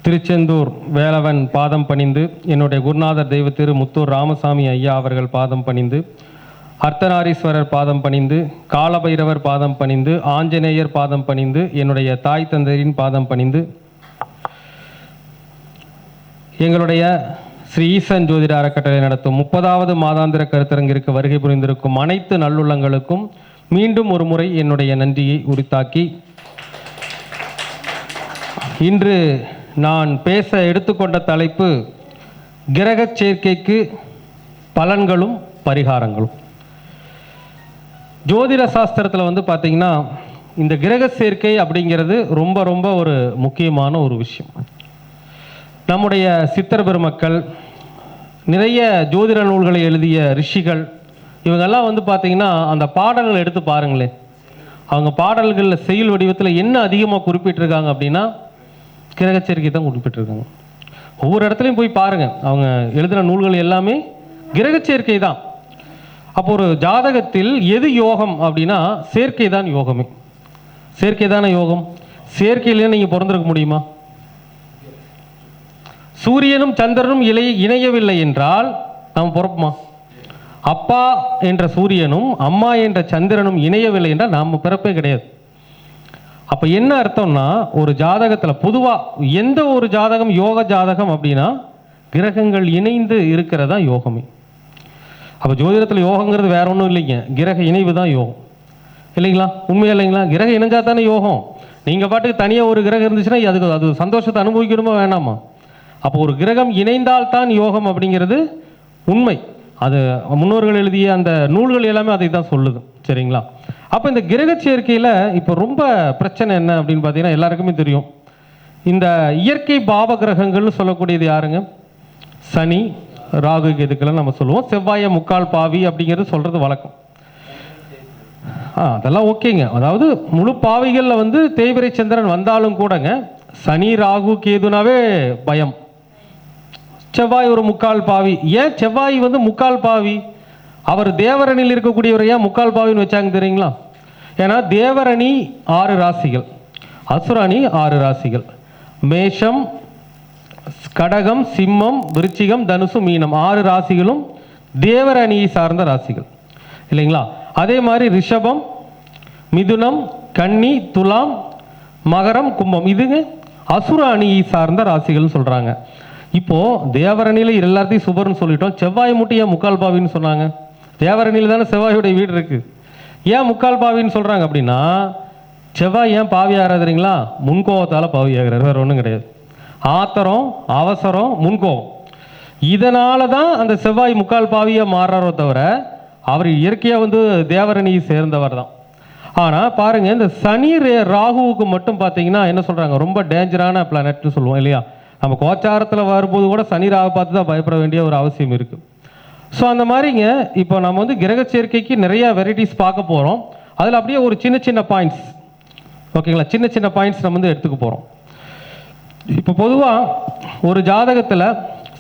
திருச்செந்தூர் வேலவன் பாதம் பணிந்து, என்னுடைய குருநாதர் தெய்வ திரு முத்தூர் ராமசாமி ஐயா அவர்கள் பாதம் பணிந்து, அர்த்தநாரீஸ்வரர் பாதம் பணிந்து, காலபைரவர் பாதம் பணிந்து, ஆஞ்சநேயர் பாதம் பணிந்து, என்னுடைய தாய் தந்தையின் பாதம் பணிந்து, எங்களுடைய ஸ்ரீ ஈசன் ஜோதிட அறக்கட்டளை நடத்தும் 30வது மாதாந்திர கருத்தரங்கிற்கு வருகை புரிந்திருக்கும் அனைத்து நல்லுள்ளங்களுக்கும் மீண்டும் ஒரு முறை என்னுடைய நன்றியை உரித்தாக்கி, இன்று நான் பேச எடுத்துக்கொண்ட தலைப்பு கிரக சேர்க்கைக்கு பலன்களும் பரிகாரங்களும். ஜோதிட சாஸ்திரத்தில் பார்த்தீங்கன்னா இந்த கிரக சேர்க்கை அப்படிங்கிறது ரொம்ப ரொம்ப ஒரு முக்கியமான ஒரு விஷயம். நம்முடைய சித்தர் பெருமக்கள், நிறைய ஜோதிட நூல்களை எழுதிய ரிஷிகள், இவங்கெல்லாம் பார்த்தீங்கன்னா அந்த பாடல்களை எடுத்து பாருங்களேன். அவங்க பாடல்களில் செயல் வடிவத்தில் என்ன அதிகமாக குறிப்பிட்டிருக்காங்க அப்படின்னா கிரகச்சேர்க்கை தான் குறிப்பிட்டிருக்காங்க. ஒவ்வொரு இடத்துலையும் போய் பாருங்கள், அவங்க எழுதின நூல்கள் எல்லாமே கிரகச்சேர்க்கை தான். அப்போ ஒரு ஜாதகத்தில் எது யோகம் அப்படின்னா சேர்க்கை தான் யோகமே. சேர்க்கை தானே யோகம். சேர்க்கையிலே நீங்கள் பிறந்திருக்க முடியுமா? சூரியனும் சந்திரனும் இணையவில்லை என்றால் நாம் பிறப்போமா? அப்பா என்ற சூரியனும் அம்மா என்ற சந்திரனும் இணையவில்லை என்றால் நாம் பிறப்பே கிடையாது. அப்போ என்ன அர்த்தம்னா, ஒரு ஜாதகத்தில் பொதுவாக எந்த ஒரு ஜாதகம் யோக ஜாதகம் அப்படின்னா கிரகங்கள் இணைந்து இருக்கிறதா யோகமே. அப்போ ஜோதிடத்தில் யோகங்கிறது வேற ஒன்றும் இல்லைங்க, கிரக இணைவு தான் யோகம் இல்லைங்களா? உண்மையா இல்லைங்களா? கிரக இணைஞ்சா தானே யோகம். நீங்கள் பாட்டுக்கு தனியாக ஒரு கிரகம் இருந்துச்சுன்னா அது சந்தோஷத்தை அனுபவிக்கணுமா வேணாமா? அப்போ ஒரு கிரகம் இணைந்தால்தான் யோகம் அப்படிங்கிறது உண்மை. அது முன்னோர்கள் எழுதிய அந்த நூல்கள் எல்லாமே அதை தான் சொல்லுது. சரிங்களா? அப்போ இந்த கிரக சேர்க்கையில் இப்போ ரொம்ப பிரச்சனை என்ன அப்படின்னு பார்த்தீங்கன்னா எல்லாருக்குமே தெரியும். இந்த இயற்கை பாவ கிரகங்கள்னு சொல்லக்கூடியது யாருங்க? சனி, ராகு, கேதுக்கெல்லாம் நம்ம சொல்லுவோம். செவ்வாயை முக்கால் பாவி அப்படிங்கிறது சொல்கிறது வழக்கம். அதெல்லாம் ஓகேங்க. அதாவது முழு பாவிகளில் தேய்பிரை சந்திரன் வந்தாலும் கூடங்க சனி, ராகு, கேதுனாவே பயம். செவ்வாய் ஒரு முக்கால் பாவி. ஏன் செவ்வாய் முக்கால் பாவி? அவர் தேவரணியில் இருக்கக்கூடியவர் ஏன் முக்கால் பாவின்னு வச்சாங்க தெரியுங்களா? ஏன்னா தேவரணி 6 ராசிகள், அசுரணி 6 ராசிகள். மேஷம், கடகம், சிம்மம், விருச்சிகம், தனுசு, மீனம் 6 ராசிகளும் தேவரணியை சார்ந்த ராசிகள் இல்லைங்களா? அதே மாதிரி ரிஷபம், மிதுனம், கன்னி, துலாம், மகரம், கும்பம் இதுங்க அசுர அணியை சார்ந்த ராசிகள்னு சொல்கிறாங்க. இப்போது தேவரணியில் எல்லாத்தையும் சுபர்னு சொல்லிட்டோம், செவ்வாய் மட்டும் ஏன் முக்கால் பாவின்னு சொன்னாங்க? தேவரணியில் தானே செவ்வாயுடைய வீடு இருக்குது. ஏன் முக்கால் பாவின்னு சொல்கிறாங்க அப்படின்னா, செவ்வாய் ஏன் பாவி ஆகிறாதுங்களா? முன்கோபத்தால் பாவி ஆகிறார், வேறு ஒன்றும் கிடையாது. ஆத்திரம், அவசரம், முன்கோபம், இதனால தான் அந்த செவ்வாய் முக்கால் பாவியாக மாறுறாரோ தவிர அவர் இயற்கையாக தேவரணியை சேர்ந்தவர் தான். ஆனால் பாருங்கள், இந்த சனி ராகுவுக்கு மட்டும் பார்த்தீங்கன்னா என்ன சொல்கிறாங்க, ரொம்ப டேஞ்சரான பிளானட்னு சொல்லுவோம் இல்லையா? நம்ம கோச்சாரத்தில் வரும்போது கூட சனி ராகு பார்த்து தான் பயப்பட வேண்டிய ஒரு அவசியம் இருக்குது. ஸோ அந்த மாதிரிங்க இப்போ நம்ம கிரக சேர்க்கைக்கு நிறைய வெரைட்டிஸ் பார்க்க போகிறோம். அதில் அப்படியே ஒரு சின்ன சின்ன பாயிண்ட்ஸ், ஓகேங்களா, சின்ன சின்ன பாயிண்ட்ஸ் நம்ம எடுத்துக்க போகிறோம். இப்போ பொதுவாக ஒரு ஜாதகத்தில்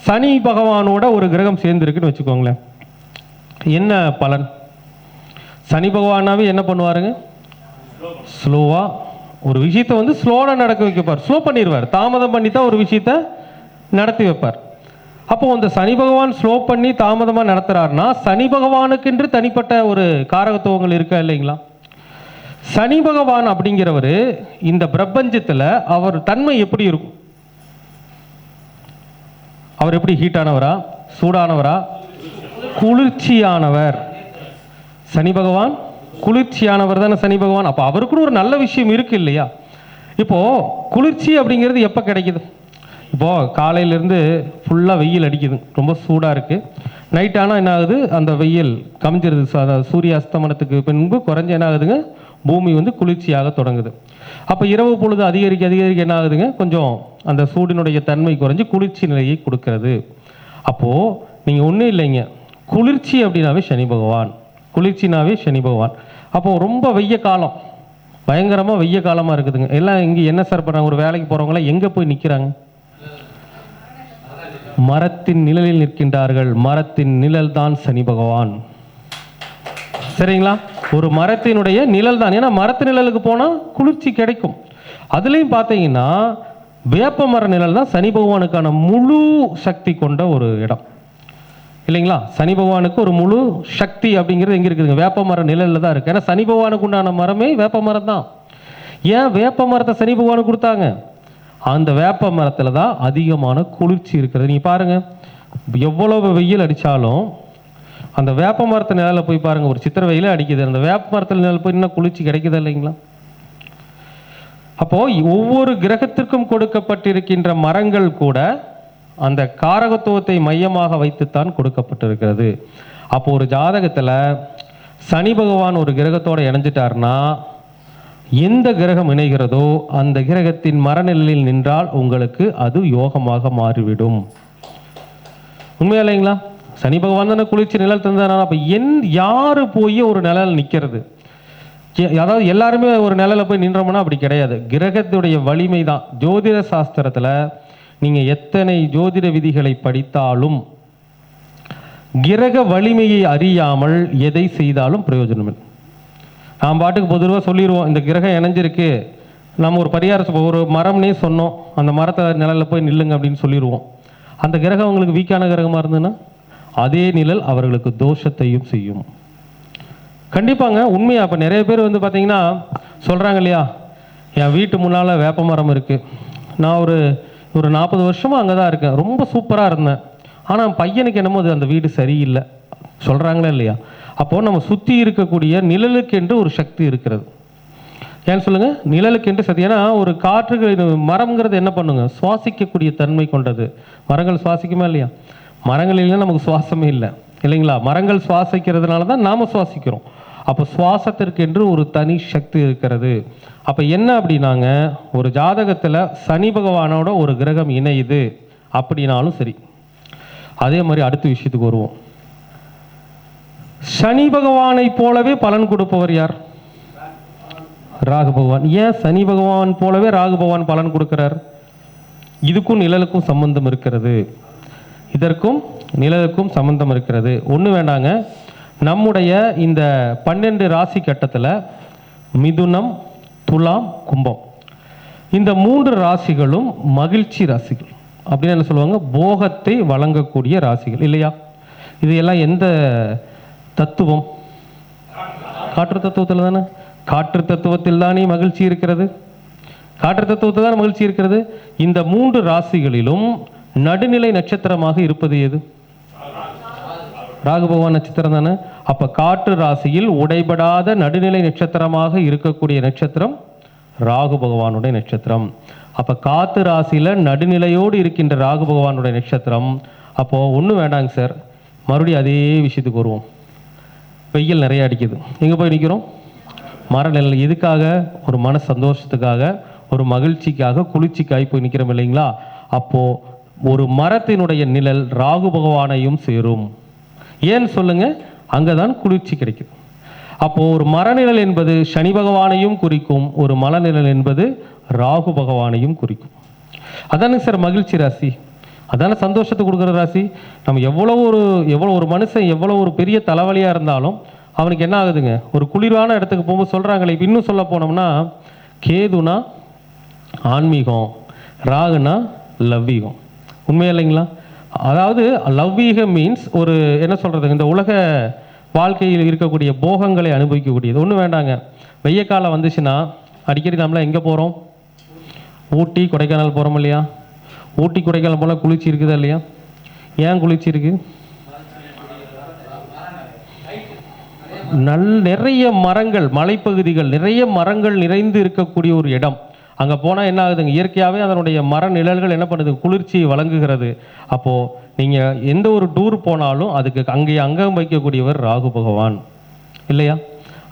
சனி பகவானோட ஒரு கிரகம் சேர்ந்துருக்குன்னு வச்சுக்கோங்களேன், என்ன பலன்? சனி பகவானாவே என்ன பண்ணுவாருங்க? ஸ்லோவாக ஒரு விஷயத்தை ஸ்லோவாக நடக்க வைக்கப்பார், ஸ்லோ பண்ணிடுவார், தாமதம் பண்ணி தான் ஒரு விஷயத்தை நடத்தி வைப்பார். அப்போது அந்த சனி பகவான் ஸ்லோ பண்ணி தாமதமாக நடத்துகிறாருன்னா சனி பகவானுக்கென்று தனிப்பட்ட ஒரு காரகத்துவங்கள் இருக்கா இல்லைங்களா? சனி பகவான் அப்படிங்கிறவர் இந்த பிரபஞ்சத்தில் அவர் தன்மை எப்படி இருக்கும்? அவர் எப்படி ஹீட்டானவரா, சூடானவரா, குளிர்ச்சியானவர்? சனி பகவான் குளிர்ச்சியானவர் தானே சனி பகவான். அப்போ அவருக்குன்னு ஒரு நல்ல விஷயம் இருக்குது இல்லையா? இப்போது குளிர்ச்சி அப்படிங்கிறது எப்போ கிடைக்குது? இப்போது காலையிலேருந்து ஃபுல்லாக வெயில் அடிக்குது, ரொம்ப சூடாக இருக்குது. நைட் ஆனால் என்ன ஆகுது, அந்த வெயில் கமிஞ்சிருது. அதாவது சூரிய அஸ்தமனத்துக்கு பின்பு குறைஞ்ச என்ன ஆகுதுங்க, பூமி குளிர்ச்சியாக தொடங்குது. அப்போ இரவு பொழுது அதிகரிக்க அதிகரிக்க என்ன ஆகுதுங்க, கொஞ்சம் அந்த சூடினுடைய தன்மை குறைஞ்சி குளிர்ச்சி நிலையை கொடுக்கறது. அப்போது நீங்கள் ஒன்றும் இல்லைங்க, குளிர்ச்சி அப்படின்னாவே சனி பகவான், குளிர்ச்சினாவே சனி பகவான். அப்போது ரொம்ப வெய்ய காலம், பயங்கரமாக வெய்ய காலமாக இருக்குதுங்க. எல்லாம் இங்கே என்ன சார் பண்ணுறாங்க, ஒரு வேலைக்கு போகிறவங்களாம் எங்கே போய் நிற்கிறாங்க? மரத்தின் நிழலில் நிற்கின்றார்கள். மரத்தின் நிழல் தான் சனி பகவான். சரிங்களா? ஒரு மரத்தினுடைய நிழல் தான். ஏன்னா மரத்து நிழலுக்கு போனால் குளிர்ச்சி கிடைக்கும். அதுலேயும் பார்த்தீங்கன்னா வேப்ப மர நிழல் தான் சனி பகவானுக்கான முழு சக்தி கொண்ட ஒரு இடம் இல்லைங்களா? சனி பகவானுக்கு ஒரு முழு சக்தி அப்படிங்கிறது எங்கே இருக்குதுங்க? வேப்ப மர நிழலில் தான் இருக்குது. ஏன்னா சனி பகவானுக்கு உண்டான மரமே வேப்ப மரம் தான். ஏன் வேப்ப மரத்தை சனி பகவானுக்கு கொடுத்தாங்க? அந்த வேப்ப மரத்தில் தான் அதிகமான குளிர்ச்சி இருக்கிறது. நீங்கள் பாருங்கள், எவ்வளவு வெயில் அடித்தாலும் அந்த வேப்ப மரத்து நிழலில் போய் பாருங்கள், ஒரு சித்திரை வெயிலே அடிக்குது, அந்த வேப்ப மரத்தில் நிழல் போய் இன்னும் குளிர்ச்சி கிடைக்குது இல்லைங்களா? அப்போது ஒவ்வொரு கிரகத்திற்கும் கொடுக்கப்பட்டிருக்கின்ற மரங்கள் கூட அந்த காரகத்துவத்தை மையமாக வைத்துத்தான் கொடுக்கப்பட்டிருக்கிறது. அப்போ ஒரு ஜாதகத்தில் சனி பகவான் ஒரு கிரகத்தோடு இணைஞ்சிட்டார்னா எந்த கிரகம் இணைகிறதோ அந்த கிரகத்தின் மரநிலையில் நின்றால் உங்களுக்கு அது யோகமாக மாறிவிடும். உண்மையா இல்லைங்களா? சனி பகவான் தானே குளிர்ச்சி நிழல் தந்தானா? அப்போ யார் போய் ஒரு நிழல் நிற்கிறது? அதாவது எல்லாருமே ஒரு நிழலில் போய் நின்றோம்னா அப்படி கிடையாது. கிரகத்துடைய வலிமை தான். ஜோதிட சாஸ்திரத்தில் நீங்கள் எத்தனை ஜோதிட விதிகளை படித்தாலும் கிரக வலிமையை அறியாமல் எதை செய்தாலும் பிரயோஜனம் இல்லை. நாம் பாட்டுக்கு பொதுவாக சொல்லிடுவோம், இந்த கிரகம் இணைஞ்சிருக்கு, நம்ம ஒரு பரிகாரம் ஒரு மரம்னே சொன்னோம், அந்த மரத்தை நிழலில் போய் நில்லுங்க அப்படின்னு சொல்லிடுவோம். அந்த கிரகம் அவங்களுக்கு வீக்கான கிரகமாக இருந்ததுன்னா அதே நிழல் அவர்களுக்கு தோஷத்தையும் செய்யும். கண்டிப்பாங்க, உண்மையாக. அப்போ நிறைய பேர் வந்து பார்த்தீங்கன்னா சொல்கிறாங்க இல்லையா, என் வீட்டு முன்னால் வேப்ப மரம் இருக்குது, நான் ஒரு 40 வருஷமாக அங்கே தான் இருக்கேன், ரொம்ப சூப்பராக இருந்தேன், ஆனால் பையனுக்கு என்னமோ அது அந்த வீடு சரியில்லை சொல்கிறாங்களே இல்லையா? அப்போது நம்ம சுற்றி இருக்கக்கூடிய நிழலுக்கென்று ஒரு சக்தி இருக்கிறது. ஏன்னு சொல்லுங்கள், நிழலுக்கென்று சக்தி. ஏன்னா ஒரு காற்றுக்கு மரம்ங்கிறது என்ன பண்ணுங்க, சுவாசிக்கக்கூடிய தன்மை கொண்டது. மரங்கள் சுவாசிக்குமா இல்லையா? மரங்கள் இல்லைன்னா நமக்கு சுவாசமே இல்லை இல்லைங்களா? மரங்கள் சுவாசிக்கிறதுனால தான் நாம் சுவாசிக்கிறோம். அப்போ சுவாசத்திற்கென்று ஒரு தனி சக்தி இருக்கிறது. அப்போ என்ன அப்படின்னாங்க, ஒரு ஜாதகத்தில் சனி பகவானோட ஒரு கிரகம் இணையுது அப்படின்னாலும் சரி. அதே மாதிரி அடுத்த விஷயத்துக்கு வருவோம். சனி பகவானை போலவே பலன் கொடுப்பவர் யார்? ராகு பகவான். ஏன் சனி பகவான் போலவே ராகு பகவான் பலன் கொடுக்கிறார்? இதுக்கும் நிழலுக்கும் சம்பந்தம் இருக்கிறது. இதற்கும் நிழலுக்கும் சம்பந்தம் இருக்கிறது. ஒன்று வேண்டாங்க, நம்முடைய இந்த 12 ராசி கட்டத்தில் மிதுனம், துலாம், கும்பம், இந்த 3 ராசிகளும் மகிழ்ச்சி ராசிகள். அப்படின்னு என்ன சொல்லுவாங்க, போகத்தை வழங்கக்கூடிய ராசிகள் இல்லையா? இது எல்லாம் எந்த தத்துவம்? காற்று தத்துவத்தில் தானே. காற்று தத்துவத்தில் தானே மகிழ்ச்சி இருக்கிறது. காற்று தத்துவத்தில் தான் மகிழ்ச்சி இருக்கிறது. இந்த 3 ராசிகளிலும் நடுநிலை நட்சத்திரமாக இருப்பது எது? ராகு பகவான் நட்சத்திரம் தானே. அப்போ காற்று ராசியில் உடைபடாத நடுநிலை நட்சத்திரமாக இருக்கக்கூடிய நட்சத்திரம் ராகு பகவானுடைய நட்சத்திரம். அப்போ காற்று ராசியில் நடுநிலையோடு இருக்கின்ற ராகு பகவானுடைய நட்சத்திரம். அப்போது ஒன்றும் வேண்டாங்க சார், மறுபடியும் அதே விஷயத்துக்கு வருவோம். வெயில் நிறைய அடிக்குது, எங்கே போய் நிற்கிறோம்? மர நிழல். எதுக்காக? ஒரு மன சந்தோஷத்துக்காக, ஒரு மகிழ்ச்சிக்காக, குளிர்ச்சிக்காக போய் நிற்கிறோம் இல்லைங்களா? அப்போது ஒரு மரத்தினுடைய நிழல் ராகு பகவானையும் சேரும். ஏன்னு சொல்லுங்க, அங்கே தான் குளிர்ச்சி கிடைக்குது. அப்போது ஒரு மரநிழல் என்பது சனி பகவானையும் குறிக்கும், ஒரு மலநிழல் என்பது ராகு பகவானையும் குறிக்கும். அதானே சார் மகிழ்ச்சி ராசி, அதான சந்தோஷத்தை கொடுக்குற ராசி. நம்ம எவ்வளோ ஒரு மனுஷன் எவ்வளோ ஒரு பெரிய தலைவலியாக இருந்தாலும் அவனுக்கு என்ன ஆகுதுங்க, ஒரு குளிரான இடத்துக்கு போகும்போது சொல்கிறாங்களே. இப்போ இன்னும் சொல்ல போனோம்னா, கேதுனா ஆன்மீகம், ராகுனா லவ்வீகம். உண்மையா இல்லைங்களா? அதாவது லவ்வீகம் மீன்ஸ் ஒரு என்ன சொல்கிறது, இந்த உலக வாழ்க்கையில் இருக்கக்கூடிய போகங்களை அனுபவிக்கக்கூடியது. ஒன்றும் வேண்டாங்க, வெய்ய காலம் வந்துச்சுன்னா அடிக்கடி நம்மளாம் எங்கே போகிறோம்? ஊட்டி, கொடைக்கானல் போகிறோம் இல்லையா? ஊட்டி, கொடைக்கானல் போல் குளிர்ச்சி இருக்குதா இல்லையா? ஏன் குளிர்ச்சி இருக்குது? நிறைய மரங்கள், மலைப்பகுதிகள், நிறைய மரங்கள் நிறைந்து இருக்கக்கூடிய ஒரு இடம். அங்கே போனால் என்ன ஆகுதுங்க, இயற்கையாகவே அதனுடைய மர நிழல்கள் என்ன பண்ணுது, குளிர்ச்சியை வழங்குகிறது. அப்போது நீங்கள் எந்த ஒரு டூர் போனாலும் அதுக்கு அங்கேயே அங்கம் வைக்கக்கூடியவர் ராகு பகவான் இல்லையா?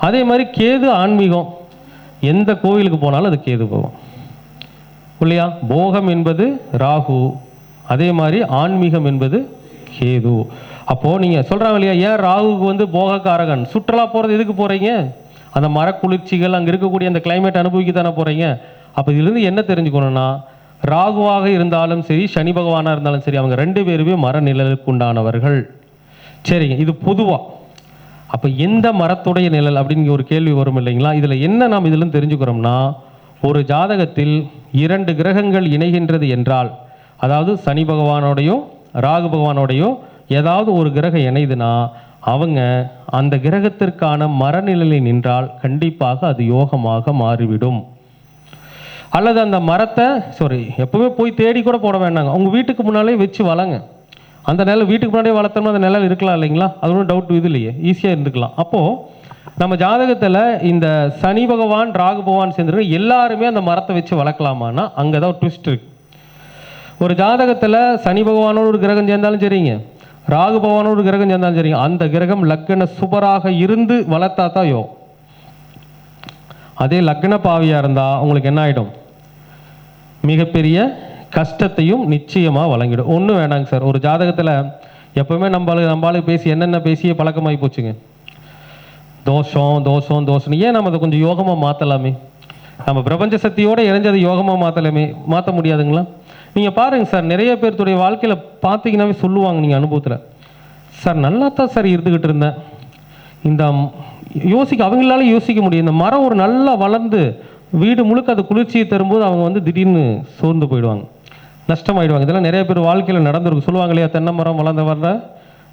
அதே மாதிரி கேது ஆன்மீகம், எந்த கோவிலுக்கு போனாலும் அது கேது பகவான் இல்லையா? போகம் என்பது ராகு, அதே மாதிரி ஆன்மீகம் என்பது கேது. அப்போது நீங்கள் சொல்கிறாங்க இல்லையா, ஏன் ராகுக்கு வந்து போகக்காரகன்? சுற்றுலா போகிறது எதுக்கு போகிறீங்க? அந்த மர குளிர்ச்சிகள், அங்கே இருக்கக்கூடிய அந்த கிளைமேட் அனுபவிக்க தானே போகிறீங்க. அப்போ இதுலேருந்து என்ன தெரிஞ்சுக்கணும்னா, ராகுவாக இருந்தாலும் சரி, சனி பகவானாக இருந்தாலும் சரி, அவங்க 2 பேருமே மர நிழலுக்கு உண்டானவர்கள். சரிங்க, இது பொதுவாக. அப்போ எந்த மரத்துடைய நிழல் அப்படின்னு ஒரு கேள்வி வரும் இல்லைங்களா? இதில் என்ன நாம் இதிலும் தெரிஞ்சுக்கிறோம்னா, ஒரு ஜாதகத்தில் 2 கிரகங்கள் இணைகின்றது என்றால், அதாவது சனி பகவானோடையோ ராகு பகவானோடையோ ஏதாவது ஒரு கிரகம் இணைதுன்னா அவங்க அந்த கிரகத்திற்கான மரநிலையில் நின்றால் கண்டிப்பாக அது யோகமாக மாறிவிடும். அல்லது அந்த மரத்தை எப்பவுமே போய் தேடி கூட போட வேண்டாங்க, உங்கள் வீட்டுக்கு முன்னாலே வச்சு வளங்க. அந்த நிழல் வீட்டுக்கு முன்னாடியே வளர்த்தோம்னா அந்த நிழல் இருக்கலாம் இல்லைங்களா, அது ஒன்றும் டவுட் இது இல்லையே, ஈஸியாக இருந்துக்கலாம். அப்போது நம்ம ஜாதகத்தில் இந்த சனி பகவான் ராகு பகவான் சேர்ந்துருக்கு எல்லாருமே அந்த மரத்தை வச்சு வளர்க்கலாமான்னா அங்கே தான் ஒரு ட்விஸ்ட் இருக்குது. ஒரு ஜாதகத்தில் சனி பகவானோட ஒரு கிரகம் சேர்ந்தாலும் சரிங்க, ராகு பகவானோட ஒரு கிரகம் சேர்ந்தாலும் சரிங்க, அந்த கிரகம் லக்ன சுபராக இருந்து வளர்த்தா தான் யோகம். அதே லக்ன பாவியாக இருந்தால் உங்களுக்கு என்ன ஆகிடும், மிகப்பெரிய கஷ்டத்தையும் நிச்சயமாக வழங்கிடும். ஒன்றும் வேணாங்க சார், ஒரு ஜாதகத்தில் எப்போவுமே நம்மளுக்கு பேசி என்னென்ன பேசியே பழக்கமாகி போச்சுங்க. தோஷம் தோஷம் தோஷம், ஏன் நம்ம அதை கொஞ்சம் யோகமாக மாற்றலாமே, நம்ம பிரபஞ்ச சக்தியோடு இணைஞ்சு அதை யோகமாக மாற்ற முடியாதுங்களா? நீங்கள் பாருங்கள் சார், நிறைய பேர்த்துடைய வாழ்க்கையில் பார்த்தீங்கன்னாவே சொல்லுவாங்க, நீங்கள் அனுபவத்தில், சார் நல்லா தான் சார் இருந்துக்கிட்டு இருந்தேன், இந்த அவங்களால யோசிக்க முடியும், இந்த மரம் ஒரு நல்லா வளர்ந்து வீடு முழுக்க அது குளிர்ச்சியை தரும்போது அவங்க திடீர்னு சோர்ந்து போயிடுவாங்க, நஷ்டமாயிடுவாங்க. இதெல்லாம் நிறைய பேர் வாழ்க்கையில் நடந்திருக்கு. சொல்லுவாங்க இல்லையா, தென்னை மரம் வளர்ந்த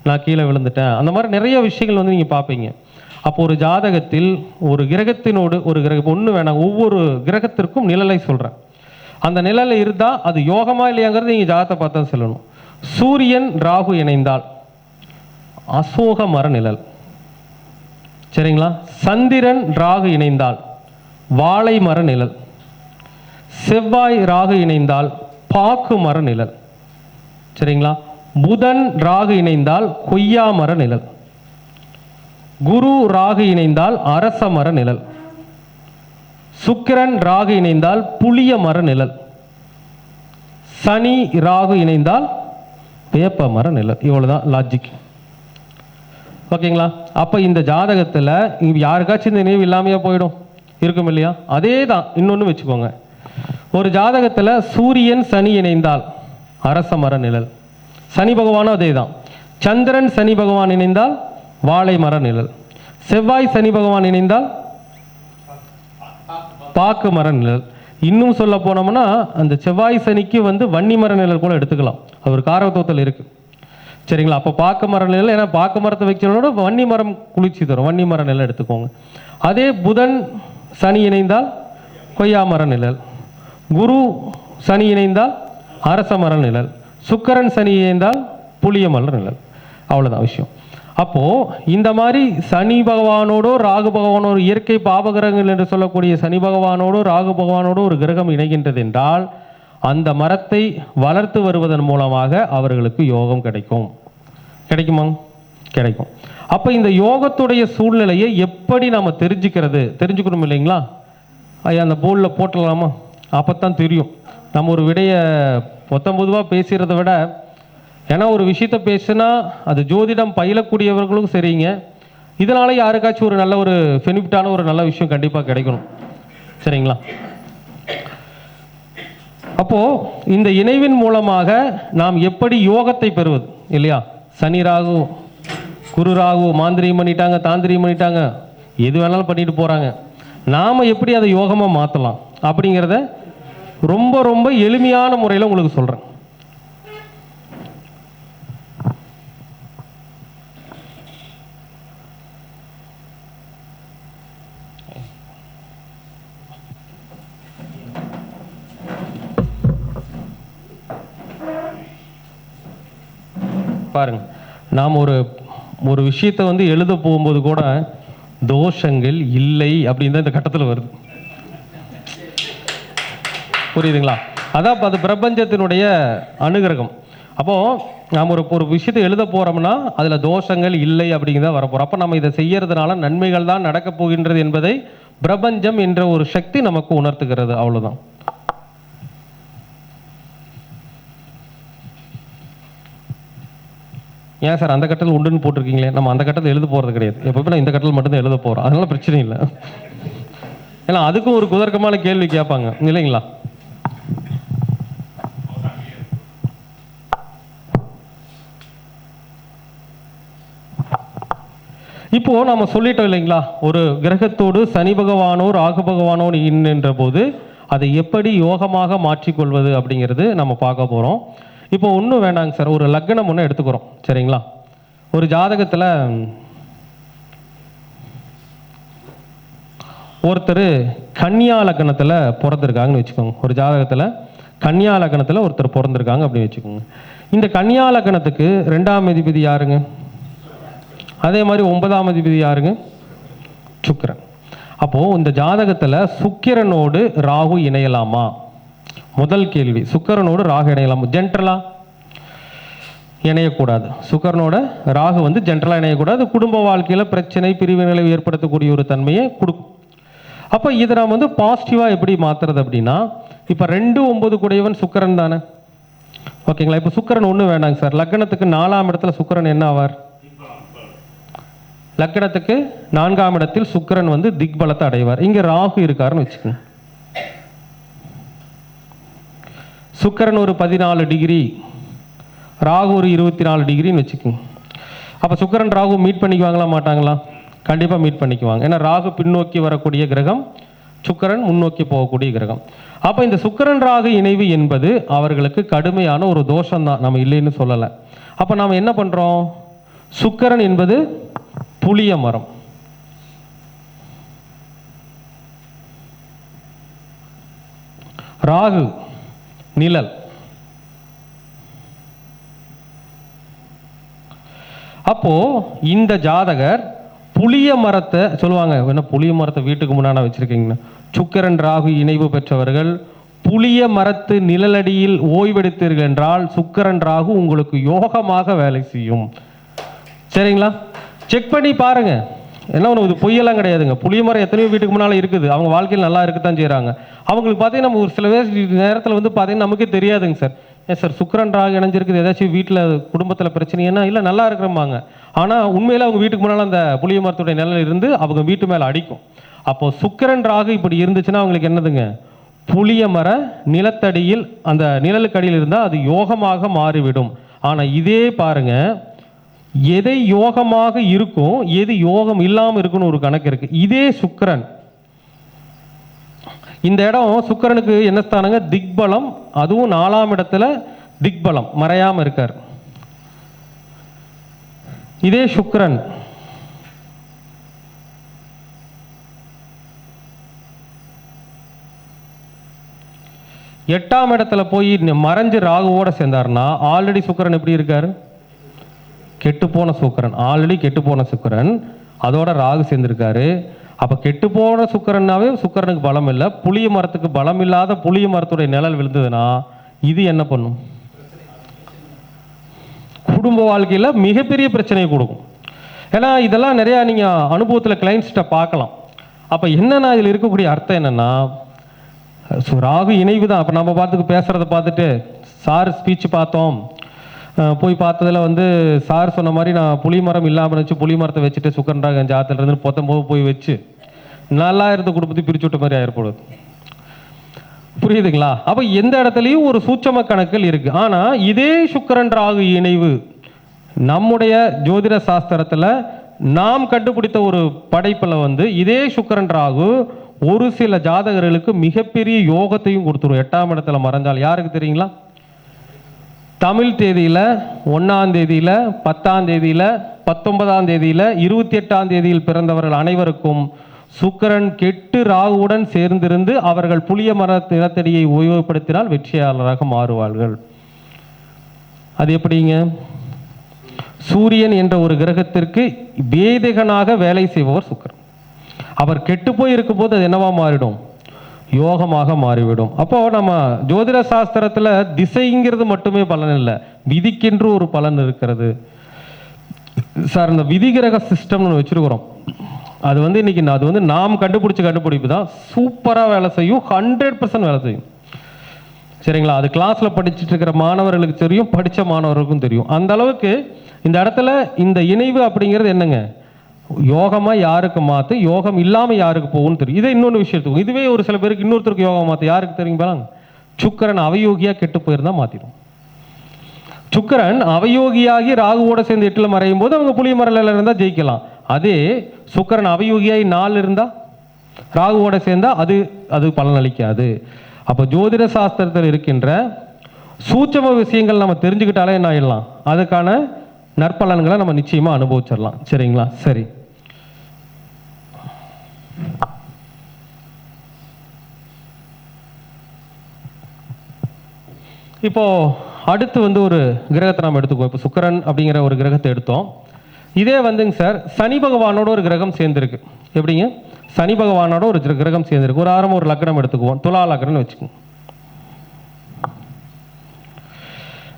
நான் கீழே விழுந்துட்டேன், அந்த மாதிரி நிறைய விஷயங்கள் நீங்கள் பார்ப்பீங்க. அப்போ ஒரு ஜாதகத்தில் ஒரு கிரகத்தினோடு ஒரு கிரகம் ஒன்று வேணாம், ஒவ்வொரு கிரகத்திற்கும் நிழலை சொல்கிறேன். அந்த நிழலை இருந்தால் அது யோகமா இல்லையாங்கிறது நீங்கள் ஜாதகத்தை பார்த்தா சொல்லணும். சூரியன் ராகு இணைந்தால் அசோக மர நிழல், சரிங்களா? சந்திரன் ராகு இணைந்தால் வாழை மர நிழல், செவ்வாய் ராகு இணைந்தால் பாக்கு மர நிழல், சரிங்களா? புதன் ராகு இணைந்தால் கொய்யா மர நிழல், குரு ராகு இணைந்தால் அரச மர நிழல், சுக்கிரன் ராகு இணைந்தால் புளிய மர நிழல், சனி ராகு இணைந்தால் வேப்ப மர நிழல். இவ்வளவுதான் லாஜிக், ஓகேங்களா? அப்ப இந்த ஜாதகத்தில் யாருக்காச்சும் இந்த நினைவு இல்லாமையா போயிடும், இருக்கும் இல்லையா? அதே தான் இன்னொன்று வச்சுக்கோங்க, ஒரு ஜாதகத்தில் சூரியன் சனி இணைந்தால் அரச மர நிழல், சனி பகவானும் அதே தான். சந்திரன் சனி பகவான் இணைந்தால் வாழை மர நிழல், செவ்வாய் சனி பகவான் இணைந்தால் பாக்கு மர நிழல். இன்னும் சொல்ல போனோம்னா அந்த செவ்வாய் சனிக்கு வன்னி மர நிழல் கூட எடுத்துக்கலாம், அது ஒரு காரகத்துவத்தில் இருக்கு, சரிங்களா? அப்போ பாக்கு மர நிழல், ஏன்னா பாக்கு மரத்தை வைக்கிறதோட வன்னி மரம் குளிர்ச்சி தரும், வன்னி மர நிழல் எடுத்துக்கோங்க. அதே புதன் சனி இணைந்தால் கொய்யா மர நிழல், குரு சனி இணைந்தால் அரச மர நிழல், சுக்கிரன் சனி இணைந்தால் புளிய மர நிழல். அவ்வளோதான் விஷயம். அப்போது இந்த மாதிரி சனி பகவானோடோ ராகு பகவானோட இயற்கை பாபகிரகங்கள் என்று சொல்லக்கூடிய சனி பகவானோடோ ராகு பகவானோடோ ஒரு கிரகம் இணைகின்றது என்றால் அந்த மரத்தை வளர்த்து வருவதன் மூலமாக அவர்களுக்கு யோகம் கிடைக்குமா? கிடைக்கும். அப்போ இந்த யோகத்துடைய சூழ்நிலையை எப்படி நாம் தெரிஞ்சுக்கணும் இல்லைங்களா? அந்த போர்டில் போட்டலாமா? அப்போ தான் தெரியும். நம்ம ஒரு விடையை பொதுவாக பேசுகிறத விட, ஏன்னா ஒரு விஷயத்தை பேசுனா அது ஜோதிடம் பயிலக்கூடியவர்களும் சரிங்க, இதனால யாருக்காச்சும் ஒரு நல்ல ஒரு பெனிஃபிட்டான ஒரு நல்ல விஷயம் கண்டிப்பாக கிடைக்கணும், சரிங்களா? அப்போ இந்த இணைவின் மூலமாக நாம் எப்படி யோகத்தை பெறுவது இல்லையா? சனி ராகு குரு ராகு மாந்திரியம் பண்ணிட்டாங்க, தாந்திரியம் பண்ணிட்டாங்க, எது வேணாலும் பண்ணிட்டு போறாங்க, நாம எப்படி அதை யோகமா மாற்றலாம் அப்படிங்கிறத ரொம்ப ரொம்ப எளிமையான முறையில் உங்களுக்கு சொல்றேன். பாருங்க, நாம் ஒரு விஷயத்தை எழுத போகும்போது கூட தோஷங்கள் இல்லை அப்படின்னு தான் இந்த கட்டத்தில் வருது, புரியுதுங்களா? அதான் அது பிரபஞ்சத்தினுடைய அனுகிரகம். அப்போது நாம் ஒரு விஷயத்தை எழுத போகிறோம்னா அதில் தோஷங்கள் இல்லை அப்படிங்கிறத வரப்போகிறோம். அப்போ நம்ம இதை செய்யறதுனால நன்மைகள் தான் நடக்கப் போகின்றது என்பதை பிரபஞ்சம் என்ற ஒரு சக்தி நமக்கு உணர்த்துகிறது, அவ்வளோதான். ஏன் சார் அந்த கட்டத்தில் உண்டுன்னு போட்டிருக்கீங்களே? நம்ம அந்த கட்டத்தில் எழுத போகிறது கிடையாது, எப்பவுமே நான் இந்த கட்டத்தில் மட்டும்தான் எழுத போகிறோம், அதனால பிரச்சனை இல்லை. ஏன்னா அதுக்கும் ஒரு குதர்க்கமான கேள்வி கேட்பாங்க இல்லைங்களா? இப்போ நம்ம சொல்லிட்டோம் இல்லைங்களா, ஒரு கிரகத்தோடு சனி பகவானோ ராகு பகவானோ என்ற போது அதை எப்படி யோகமாக மாற்றிக்கொள்வது அப்படிங்கிறது நம்ம பார்க்க போகிறோம். இப்போ ஒன்றும் வேண்டாங்க சார், ஒரு லக்னம் ஒன்று எடுத்துக்கிறோம் சரிங்களா. ஒரு ஜாதகத்தில் ஒருத்தர் கன்னியா லக்னத்தில் பிறந்திருக்காங்கன்னு வச்சுக்கோங்க. ஒரு ஜாதகத்தில் கன்னியா லக்னத்தில் ஒருத்தர் பிறந்திருக்காங்க அப்படின்னு வச்சுக்கோங்க. இந்த கன்னியா லக்னத்துக்கு 2ஆம் அதிபதி யாருங்க? அதே மாதிரி 9ஆம் அதிபதி யாருங்க? சுக்கிரன். அப்போது இந்த ஜாதகத்தில் சுக்கிரனோடு ராகு இணையலாமா? முதல் கேள்வி, சுக்கிரனோடு ராகு இணையலாமா? ஜென்ரலா இணையக்கூடாது. சுக்கிரனோட ராகு வந்து ஜென்ரலாக இணையக்கூடாது. குடும்ப வாழ்க்கையில் பிரச்சனை பிரிவினைகளை ஏற்படுத்தக்கூடிய ஒரு தன்மையை கொடுக்கும். அப்போ இதை நாம் வந்து பாசிட்டிவாக எப்படி மாற்றுறது அப்படின்னா, இப்போ 2 9 கூடையவன் சுக்கிரன் தானே, ஓகேங்களா. இப்போ சுக்கிரன் ஒன்றும் வேண்டாங்க சார், லக்னத்துக்கு 4ஆம் இடத்துல சுக்கிரன் என்ன ஆவார்? லக்னத்துக்கு 4ஆம் இடத்தில் சுக்கிரன் வந்து திக்பலத்தை அடைவார். இங்கே ராகு இருக்காருன்னு வச்சுக்கோங்க. சுக்கிரன் ஒரு 14 டிகிரி, ராகு ஒரு 24 டிகிரின்னு வச்சுக்கோங்க. அப்போ சுக்கிரன் ராகு மீட் பண்ணிக்குவாங்களா மாட்டாங்களா? கண்டிப்பாக மீட் பண்ணிக்குவாங்க. ஏன்னா ராகு பின்னோக்கி வரக்கூடிய கிரகம், சுக்கிரன் முன்னோக்கி போகக்கூடிய கிரகம். அப்போ இந்த சுக்கிரன் ராகு இணைவு என்பது அவர்களுக்கு கடுமையான ஒரு தோஷம் தான், நம்ம இல்லைன்னு சொல்லலை. அப்போ நாம் என்ன பண்ணுறோம்? சுக்கிரன் என்பது புளிய மரம், ராகு நிழல். அப்போ இந்த ஜாதகர் புளிய மரத்தை சொல்லுவாங்க, என்ன புளிய மரத்தை வீட்டுக்கு முன்னாடி வச்சிருக்கீங்கன்னா, சுக்கிரன் ராகு இணைவு பெற்றவர்கள் புளிய மரத்து நிழலடியில் ஓய்வெடுத்தீர்கள் என்றால் சுக்கிரன் ராகு உங்களுக்கு யோகமாக வேலை செய்யும். சரிங்களா? செக் பண்ணி பாருங்க. என்ன ஒன்று பொய்யெல்லாம் கிடையாதுங்க. புளிய மரம் எத்தனையோ வீட்டுக்கு முன்னால் இருக்குது, அவங்க வாழ்க்கையில் நல்லா இருக்குதான் செய்கிறாங்க. அவங்களுக்கு பார்த்தீங்கன்னா நம்ம ஒரு சில நேரத்தில் வந்து பார்த்தீங்கன்னா நமக்கே தெரியாதுங்க சார். ஏன் சார் சுக்கிரன் ராகு இணைஞ்சிருக்குது, ஏதாச்சும் வீட்டில் குடும்பத்தில் பிரச்சனைனா இல்லை நல்லா இருக்கிறம்பாங்க. ஆனால் உண்மையில் அவங்க வீட்டுக்கு முன்னால் அந்த புளிய மரத்துடைய நிழல் இருந்து அவங்க வீட்டு மேலே அடிக்கும். அப்போது சுக்கிரன் ராகு இப்படி இருந்துச்சுன்னா அவங்களுக்கு என்னதுங்க? புளிய மர நிலத்தடியில் அந்த நிழலுக்கு அடியில் இருந்தால் அது யோகமாக மாறிவிடும். ஆனால் இதே பாருங்க, எதை யோகமாக இருக்கும் எது யோகம் இல்லாமல் இருக்குன்னு ஒரு கணக்கு இருக்கு. இதே சுக்கிரன், இந்த இடம் சுக்கிரனுக்கு என்ன ஸ்தானங்க? திக்பலம். அதுவும் 4ஆம் இடத்துல திக்பலம், மறையாம இருக்கார். இதே சுக்கிரன் எட்டாம் இடத்துல போய் மறைஞ்சு ராகுவோட சேர்ந்தார்னா ஆல்ரெடி சுக்கிரன் எப்படி இருக்காரு? கெட்டுப்போன சுக்கிரன், ஆல்ரெடி கெட்டுப்போன சுக்கிரன், அதோட ராகு சேர்ந்திருக்காரு. அப்போ கெட்டுப்போன சுக்கிரன்னாவே சுக்கிரனுக்கு பலம் இல்லை. புளிய மரத்துக்கு பலம் இல்லாத புளிய மரத்துடைய நிழல் விழுந்ததுன்னா இது என்ன பண்ணும்? குடும்ப வாழ்க்கையில் மிகப்பெரிய பிரச்சனையை கொடுக்கும். ஏன்னா இதெல்லாம் நிறையா நீங்கள் அனுபவத்தில் கிளைண்ட்ஸ்கிட்ட பார்க்கலாம். அப்போ என்னென்னா இதில் இருக்கக்கூடிய அர்த்தம் என்னென்னா, ராகு இணைவு தான். அப்போ நம்ம பேசுகிறத பார்த்துட்டு சார் ஸ்பீச் பார்த்தோம், போய் பார்த்ததில் வந்து சார் சொன்ன மாதிரி நான் புளி மரம் இல்லாமல் வச்சு புளி மரத்தை வச்சுட்டு சுக்கிரன் ராகு ஜாதகத்தில் இருந்து 19 போய் வச்சு நல்லா இருந்த குடும்பத்தை பிரிச்சு விட்ட மாதிரி ஆயிரப்படுது. புரியுதுங்களா? அப்போ எந்த இடத்துலையும் ஒரு சூட்சம கணக்கில் இருக்கு. ஆனால் இதே சுக்கிரன் ராகு இணைவு நம்முடைய ஜோதிட சாஸ்திரத்தில் நாம் கண்டுபிடித்த ஒரு படைப்பில் வந்து இதே சுக்கிரன் ராகு ஒரு சில ஜாதகர்களுக்கு மிகப்பெரிய யோகத்தையும் கொடுத்துரும். 8ஆம் இடத்துல மறைஞ்சால் யாருக்கு தெரியுங்களா? தமிழ் தேதியில் 1ஆம் தேதியில் 10ஆம் தேதியில் 19ஆம் தேதியில் 28ஆம் தேதியில் பிறந்தவர்கள் அனைவருக்கும் சுக்கிரன் கெட்டு ராகுவுடன் சேர்ந்திருந்து அவர்கள் புளிய மர நிலத்தடியை உபயோகப்படுத்தினால் வெற்றியாளராக மாறுவார்கள். அது எப்படிங்க? சூரியன் என்ற ஒரு கிரகத்திற்கு வேதிகனாக வேலை செய்பவர் சுக்கிரன். அவர் கெட்டு போய் இருக்கும் போது அது என்னவா மாறிடும்? யோகமாக மாறிவிடும். அப்போ நம்ம ஜோதிட சாஸ்திரத்தில் திசைங்கிறது மட்டுமே பலன் இல்லை, விதிக்கென்று ஒரு பலன் இருக்கிறது சார். இந்த விதிகிரக சிஸ்டம்னு வச்சிருக்கிறோம். அது வந்து இன்னைக்கு அது வந்து நாம் கண்டுபிடிச்ச கண்டுபிடிப்பு தான். சூப்பராக வேலை செய்யும், 100% வேலை செய்யும். சரிங்களா? அது கிளாஸில் படிச்சுட்டு இருக்கிற மாணவர்களுக்கு தெரியும், படித்த மாணவர்களுக்கும் தெரியும். அந்த அளவுக்கு இந்த இடத்துல இந்த இணைவு அப்படிங்கிறது என்னங்க? யோகமாக யாருக்கு மாற்று, யோகம் இல்லாமல் யாருக்கு போகும்னு தெரியும். இதை இன்னொன்று விஷயத்துக்கும் இதுவே ஒரு சில பேருக்கு இன்னொருத்தருக்கு யோகம் மாற்று யாருக்கு தெரியுங்களா? சுக்கிரன் அவயோகியாக கெட்டு போயிருந்தால் மாற்றிடும். சுக்கிரன் அவயோகியாகி ராகுவோட சேர்ந்து 8ல் மறையும் போது அவங்க புளிய மரல இருந்தால் ஜெயிக்கலாம். அதே சுக்கிரன் அவயோகியாகி 4 இருந்தால் ராகுவோட சேர்ந்தா அது அது பலனளிக்காது. அப்போ ஜோதிட சாஸ்திரத்தில் இருக்கின்ற சூட்சம விஷயங்கள் நம்ம தெரிஞ்சுக்கிட்டாலே என்ன ஆயிடலாம், அதுக்கான நற்பலன்களை நம்ம நிச்சயமாக அனுபவிச்சிடலாம். சரிங்களா? சரி, இப்போ அடுத்து வந்து ஒரு கிரகத்தை நம்ம எடுத்துக்குவோம். இப்போ சுக்கிரன் அப்படிங்கிற ஒரு கிரகத்தை எடுத்தோம். இதே வந்துங்க சார் சனி பகவானோட ஒரு கிரகம் சேர்ந்துருக்கு. எப்படிங்க? சனி பகவானோட ஒரு கிரகம் சேர்ந்துருக்கு. ஒரு ஆரம்ப ஒரு லக்னம் எடுத்துக்குவோம், துலா லக்னம்னு வச்சுக்கோங்க.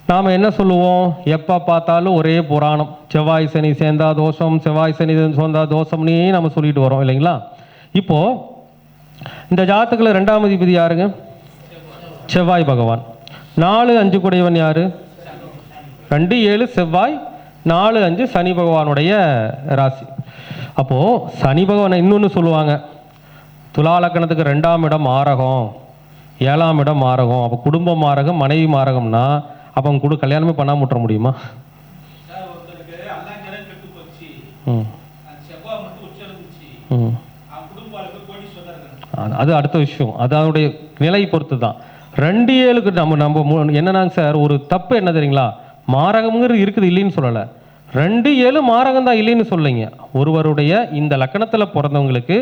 நாம் என்ன சொல்லுவோம், எப்போ பார்த்தாலும் ஒரே புராணம், செவ்வாய் சனி சேர்ந்தா தோஷம், செவ்வாய் சனி சேர்ந்தா தோஷம்னே நம்ம சொல்லிட்டு வரோம் இல்லைங்களா? இப்போ இந்த ஜாதகத்தில் 2ஆம் அதிபதி யாருங்க? செவ்வாய் பகவான். 4, 5 கூடையவன் யாரு? 2, 7 செவ்வாய், 4, 5 சனி பகவானுடைய ராசி. அப்போ சனி பகவான் இன்னொன்று சொல்லுவாங்க, துலா லக்னத்துக்கு 2ஆம் இடம் மாரகம், 7ஆம் இடம் மாரகம். அப்போ குடும்பம் மாரகம், மனைவி மாரகம்னா அப்போ அவங்க கூட கல்யாணமே பண்ணாம விட்டுற முடியுமா? அது அடுத்த விஷயம், அது அதனுடைய நிலை பொறுத்து தான். 2, 7க்கு நம்ம என்னன்னாங்க சார், ஒரு தப்பு என்ன தெரியுங்களா, மாரகம்ங்கிறது இருக்குது இல்லைன்னு சொல்லலை, 2, 7 மாரகம் தான் இல்லைன்னு சொல்லிங்க. ஒருவருடைய இந்த லக்கணத்தில் பிறந்தவங்களுக்கு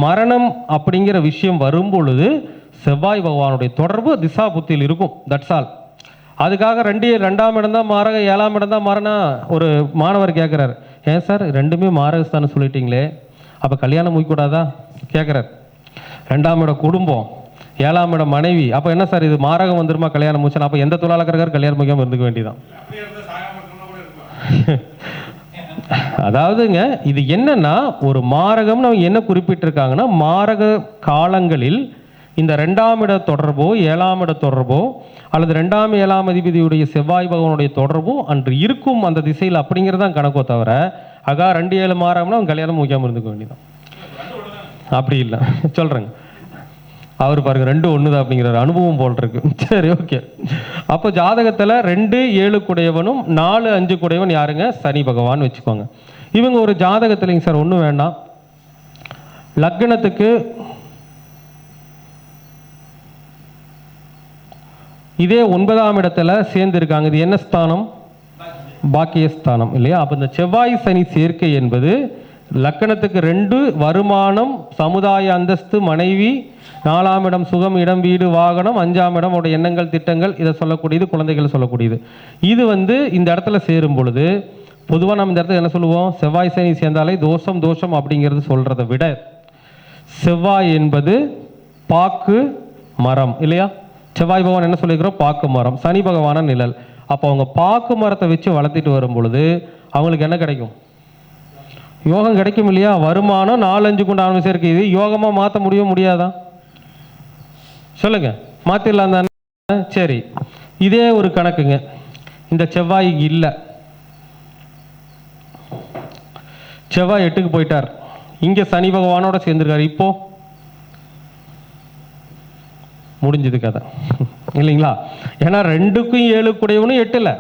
மரணம் அப்படிங்கிற விஷயம் வரும் பொழுது செவ்வாய் பகவானுடைய தொடர்பு திசா புத்தியில் இருக்கும். That's all. அதுக்காக 2ஆம் இடம் தான் மாரகம், 7ஆம் இடம் தான் மாறனா ஒரு மாணவர் கேட்குறாரு, ஏன் சார் 2மே மாரகஸ்தான்னு சொல்லிட்டீங்களே, அப்போ கல்யாணம் முடிக்கூடாதா கேட்குறாரு. 2ஆம் இடம் குடும்பம், 7ஆம் இடம் மனைவி, அப்போ என்ன சார் இது மாரகம் வந்துருமா கல்யாணம் முடிச்சா? அப்போ எந்த துலாலக்காரர் கல்யாணம் முடிக்காமல் இருந்துக்க வேண்டியதான். அதாவதுங்க இது என்னன்னா, ஒரு மாரகம் நம்ம என்ன குறிப்பிட்டிருக்காங்கன்னா, மாரக காலங்களில் இந்த 2ஆம் இட தொடர்போ 7ஆம் இட தொடர்போ அல்லது 2ஆம் 7ஆம் அதிபதியுடைய செவ்வாய் பகவானுடைய தொடர்போ அன்று இருக்கும் அந்த திசையில் அப்படிங்கிறதான் கணக்கோ தவிர, 2, 7 மாறாமனா அவன் கல்யாணம் முடிக்காமல் இருந்துக்க வேண்டியதான். அப்படி இல்லை சொல்கிறேங்க, அவர் பாருங்க 2 1 தான் அப்படிங்கிற அனுபவம் போல் இருக்கு. சரி, ஓகே. அப்போ ஜாதகத்தில் 2, 7 கூடையவனும் 4, 5 கூடையவன் யாருங்க? சனி பகவான் வச்சுக்கோங்க. இவங்க ஒரு ஜாதகத்திலைங்க சார் ஒன்றும் வேண்டாம், லக்னத்துக்கு இதே 9ஆம் இடத்துல சேர்ந்து இருக்காங்க. இது என்ன ஸ்தானம்? பாக்கியஸ்தானம் இல்லையா? அப்போ இந்த செவ்வாய் சனி சேர்க்கை என்பது லக்கணத்துக்கு 2 வருமானம், சமுதாய அந்தஸ்து, மனைவி, 4ஆம் இடம் சுகம், இடம், வீடு, வாகனம், 5ஆம் இடம் அவருடைய எண்ணங்கள், திட்டங்கள், இதை சொல்லக்கூடியது, குழந்தைகள் சொல்லக்கூடியது. இது இந்த இடத்துல சேரும் பொழுது பொதுவாக நம்ம இந்த இடத்துல என்ன சொல்லுவோம், செவ்வாய் சனி சேர்ந்தாலே தோஷம் தோஷம் அப்படிங்கிறது சொல்கிறத விட, செவ்வாய் என்பது பாக்கு மரம் இல்லையா? செவ்வாய் பகவான் என்ன சொல்லிக்கிறோம்? பாக்கு மரம். சனி பகவான நிழல். அப்போ அவங்க பாக்கு மரத்தை வச்சு வளர்த்திட்டு வரும் பொழுது அவங்களுக்கு என்ன கிடைக்கும்? யோகம் கிடைக்கும் இல்லையா? வருமானம் 4, 5 கொண்டு ஆரம்பிச்சு இருக்கு. இது யோகமாக மாற்ற முடியாதா? சொல்லுங்க, மாற்றிடலாம் தானே? சரி, இதே ஒரு கணக்குங்க. இந்த செவ்வாய் இல்லை, செவ்வாய் 8க்கு போயிட்டார், இங்கே சனி பகவானோட சேர்ந்துருக்காரு, இப்போ முடிஞ்சது கதை இல்லைங்களா? ஏன்னா 2க்கும் 7 கூடையவனும் 8ல்,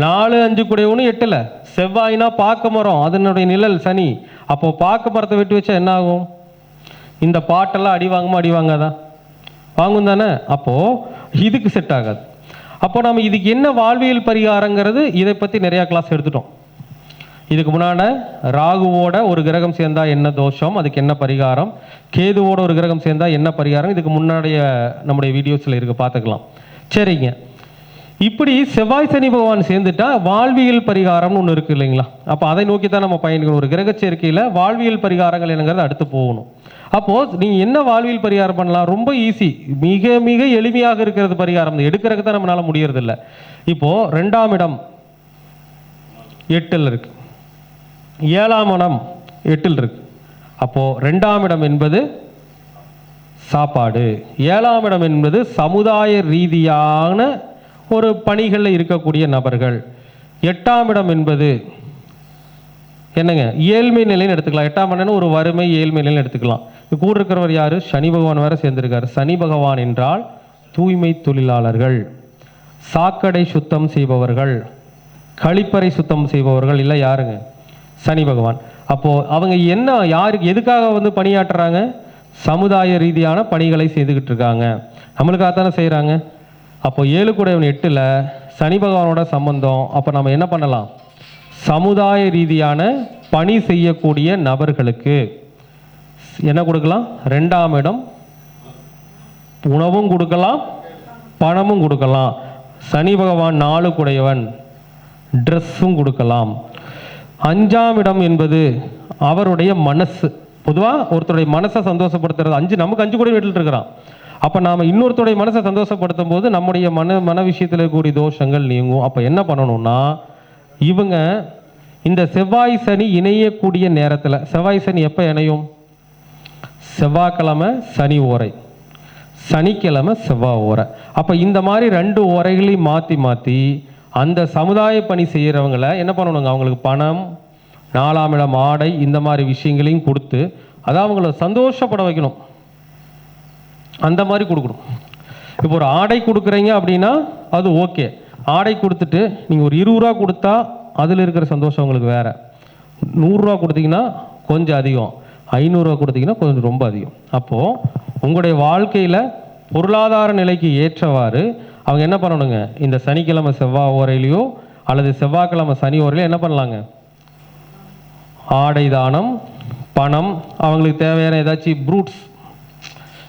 4, 5 கூடையவனும் 8ல். செவ்வாய்னா பாக்கு மரம், அதனுடைய நிழல் சனி. அப்போ பாக்கு மரத்தை வெட்டி வச்சா என்ன ஆகும்? இந்த பாட்டெல்லாம் அடி வாங்காதான்? வாங்கும் தானே? அப்போ இதுக்கு செட் ஆகாது. அப்போ நம்ம இதுக்கு என்ன வாழ்வியல் பரிகாரங்கிறது, இதை பற்றி நிறையா கிளாஸ் எடுத்துட்டோம். இதுக்கு முன்னாடி ராகுவோட ஒரு கிரகம் சேர்ந்தா என்ன தோஷம், அதுக்கு என்ன பரிகாரம், கேதுவோட ஒரு கிரகம் சேர்ந்தா என்ன பரிகாரம், இதுக்கு முன்னாடிய நம்முடைய வீடியோஸில் இருக்கு, பார்த்துக்கலாம். சரிங்க, இப்படி செவ்வாய் சனி பகவான் சேர்ந்துட்டா வாழ்வியல் பரிகாரம்னு ஒன்று இருக்குது இல்லைங்களா? அப்போ அதை நோக்கி தான் நம்ம பயணிக்கணும். ஒரு கிரக சேர்க்கையில் வாழ்வியல் பரிகாரங்கள் என்னங்கிறது அடுத்து போகணும். அப்போது நீங்கள் என்ன வாழ்வியல் பரிகாரம் பண்ணலாம்? ரொம்ப ஈஸி, மிக மிக எளிமையாக இருக்கிறது பரிகாரம். எடுக்கிறதுக்கு தான் நம்மளால முடியறதில்லை. இப்போது 2ஆம் இடம் 8ல் இருக்கு, 7ஆம் இடம் 8ல் இருக்கு. அப்போது 2ஆம் இடம் என்பது சாப்பாடு, 7ஆம் இடம் என்பது சமுதாய ரீதியான ஒரு பணிகளில் இருக்கக்கூடிய நபர்கள், 8ஆம் இடம் என்பது என்னங்க? ஏழ்மை நிலைன்னு எடுத்துக்கலாம். 8ஆம் இடம் ஒரு வறுமை, ஏழ்மை நிலைன்னு எடுத்துக்கலாம். கூட இருக்கிறவர் யாரு? சனி பகவான் வேற சேர்ந்திருக்காரு. சனி பகவான் என்றால் தூய்மை தொழிலாளர்கள், சாக்கடை சுத்தம் செய்பவர்கள், கழிப்பறை சுத்தம் செய்பவர்கள் இல்லை யாருங்க? சனி பகவான். அப்போது அவங்க என்ன யாருக்கு எதுக்காக வந்து பணியாற்றுறாங்க? சமுதாய ரீதியான பணிகளை செய்துக்கிட்டு இருக்காங்க. நம்மளுக்காகத்தானே செய்கிறாங்க. அப்போ 7 8 சனி பகவானோட சம்பந்தம். அப்போ நம்ம என்ன பண்ணலாம்? சமுதாய ரீதியான பணி செய்யக்கூடிய நபர்களுக்கு என்ன கொடுக்கலாம்? 2ஆம் இடம், உணவும் கொடுக்கலாம், பணமும் கொடுக்கலாம். சனி பகவான் 4 ட்ரெஸ்ஸும் கொடுக்கலாம். 5ஆம் இடம் என்பது அவருடைய மனசு. பொதுவாக ஒருத்தருடைய மனசை சந்தோஷப்படுத்துறது 5. நமக்கு 5 வீட்டில் இருக்கிறான். அப்போ நாம் இன்னொருத்தருடைய மனசை சந்தோஷப்படுத்தும் போது நம்முடைய மன விஷயத்தில் இருக்கக்கூடிய தோஷங்கள் நீங்கும். அப்போ என்ன பண்ணணும்னா, இவங்க இந்த செவ்வாய் சனி இணையக்கூடிய நேரத்தில், செவ்வாய் சனி எப்போ இணையும்? செவ்வாய்க்கிழமை சனி ஓரை, சனிக்கிழமை செவ்வாய் ஓரை. அப்போ இந்த மாதிரி 2 ஓரைகளையும் மாற்றி மாற்றி அந்த சமுதாய பணி செய்கிறவங்கள என்ன பண்ணணுங்க? அவங்களுக்கு பணம், 4ஆம் இடம், ஆடை, இந்த மாதிரி விஷயங்களையும் கொடுத்து அதை அவங்கள சந்தோஷப்பட வைக்கணும். அந்த மாதிரி கொடுக்கணும். இப்போ ஒரு ஆடை கொடுக்குறீங்க அப்படின்னா அது ஓகே. ஆடை கொடுத்துட்டு நீங்கள் ஒரு 20 ரூபா கொடுத்தா அதில் இருக்கிற சந்தோஷம் உங்களுக்கு வேறு. 100 ரூபா கொடுத்தீங்கன்னா கொஞ்சம் அதிகம், 500 ரூபா கொடுத்தீங்கன்னா கொஞ்சம் ரொம்ப அதிகம். அப்போது உங்களுடைய வாழ்க்கையில் பொருளாதார நிலைக்கு ஏற்றவாறு அவங்க என்ன பண்ணணுங்க? இந்த சனிக்கிழமை செவ்வாய் ஓரையிலையோ அல்லது செவ்வாய்க்கிழமை சனி ஓரையிலையோ என்ன பண்ணலாங்க? ஆடை தானம், பணம், அவங்களுக்கு தேவையான ஏதாச்சும் ஃப்ரூட்ஸ்,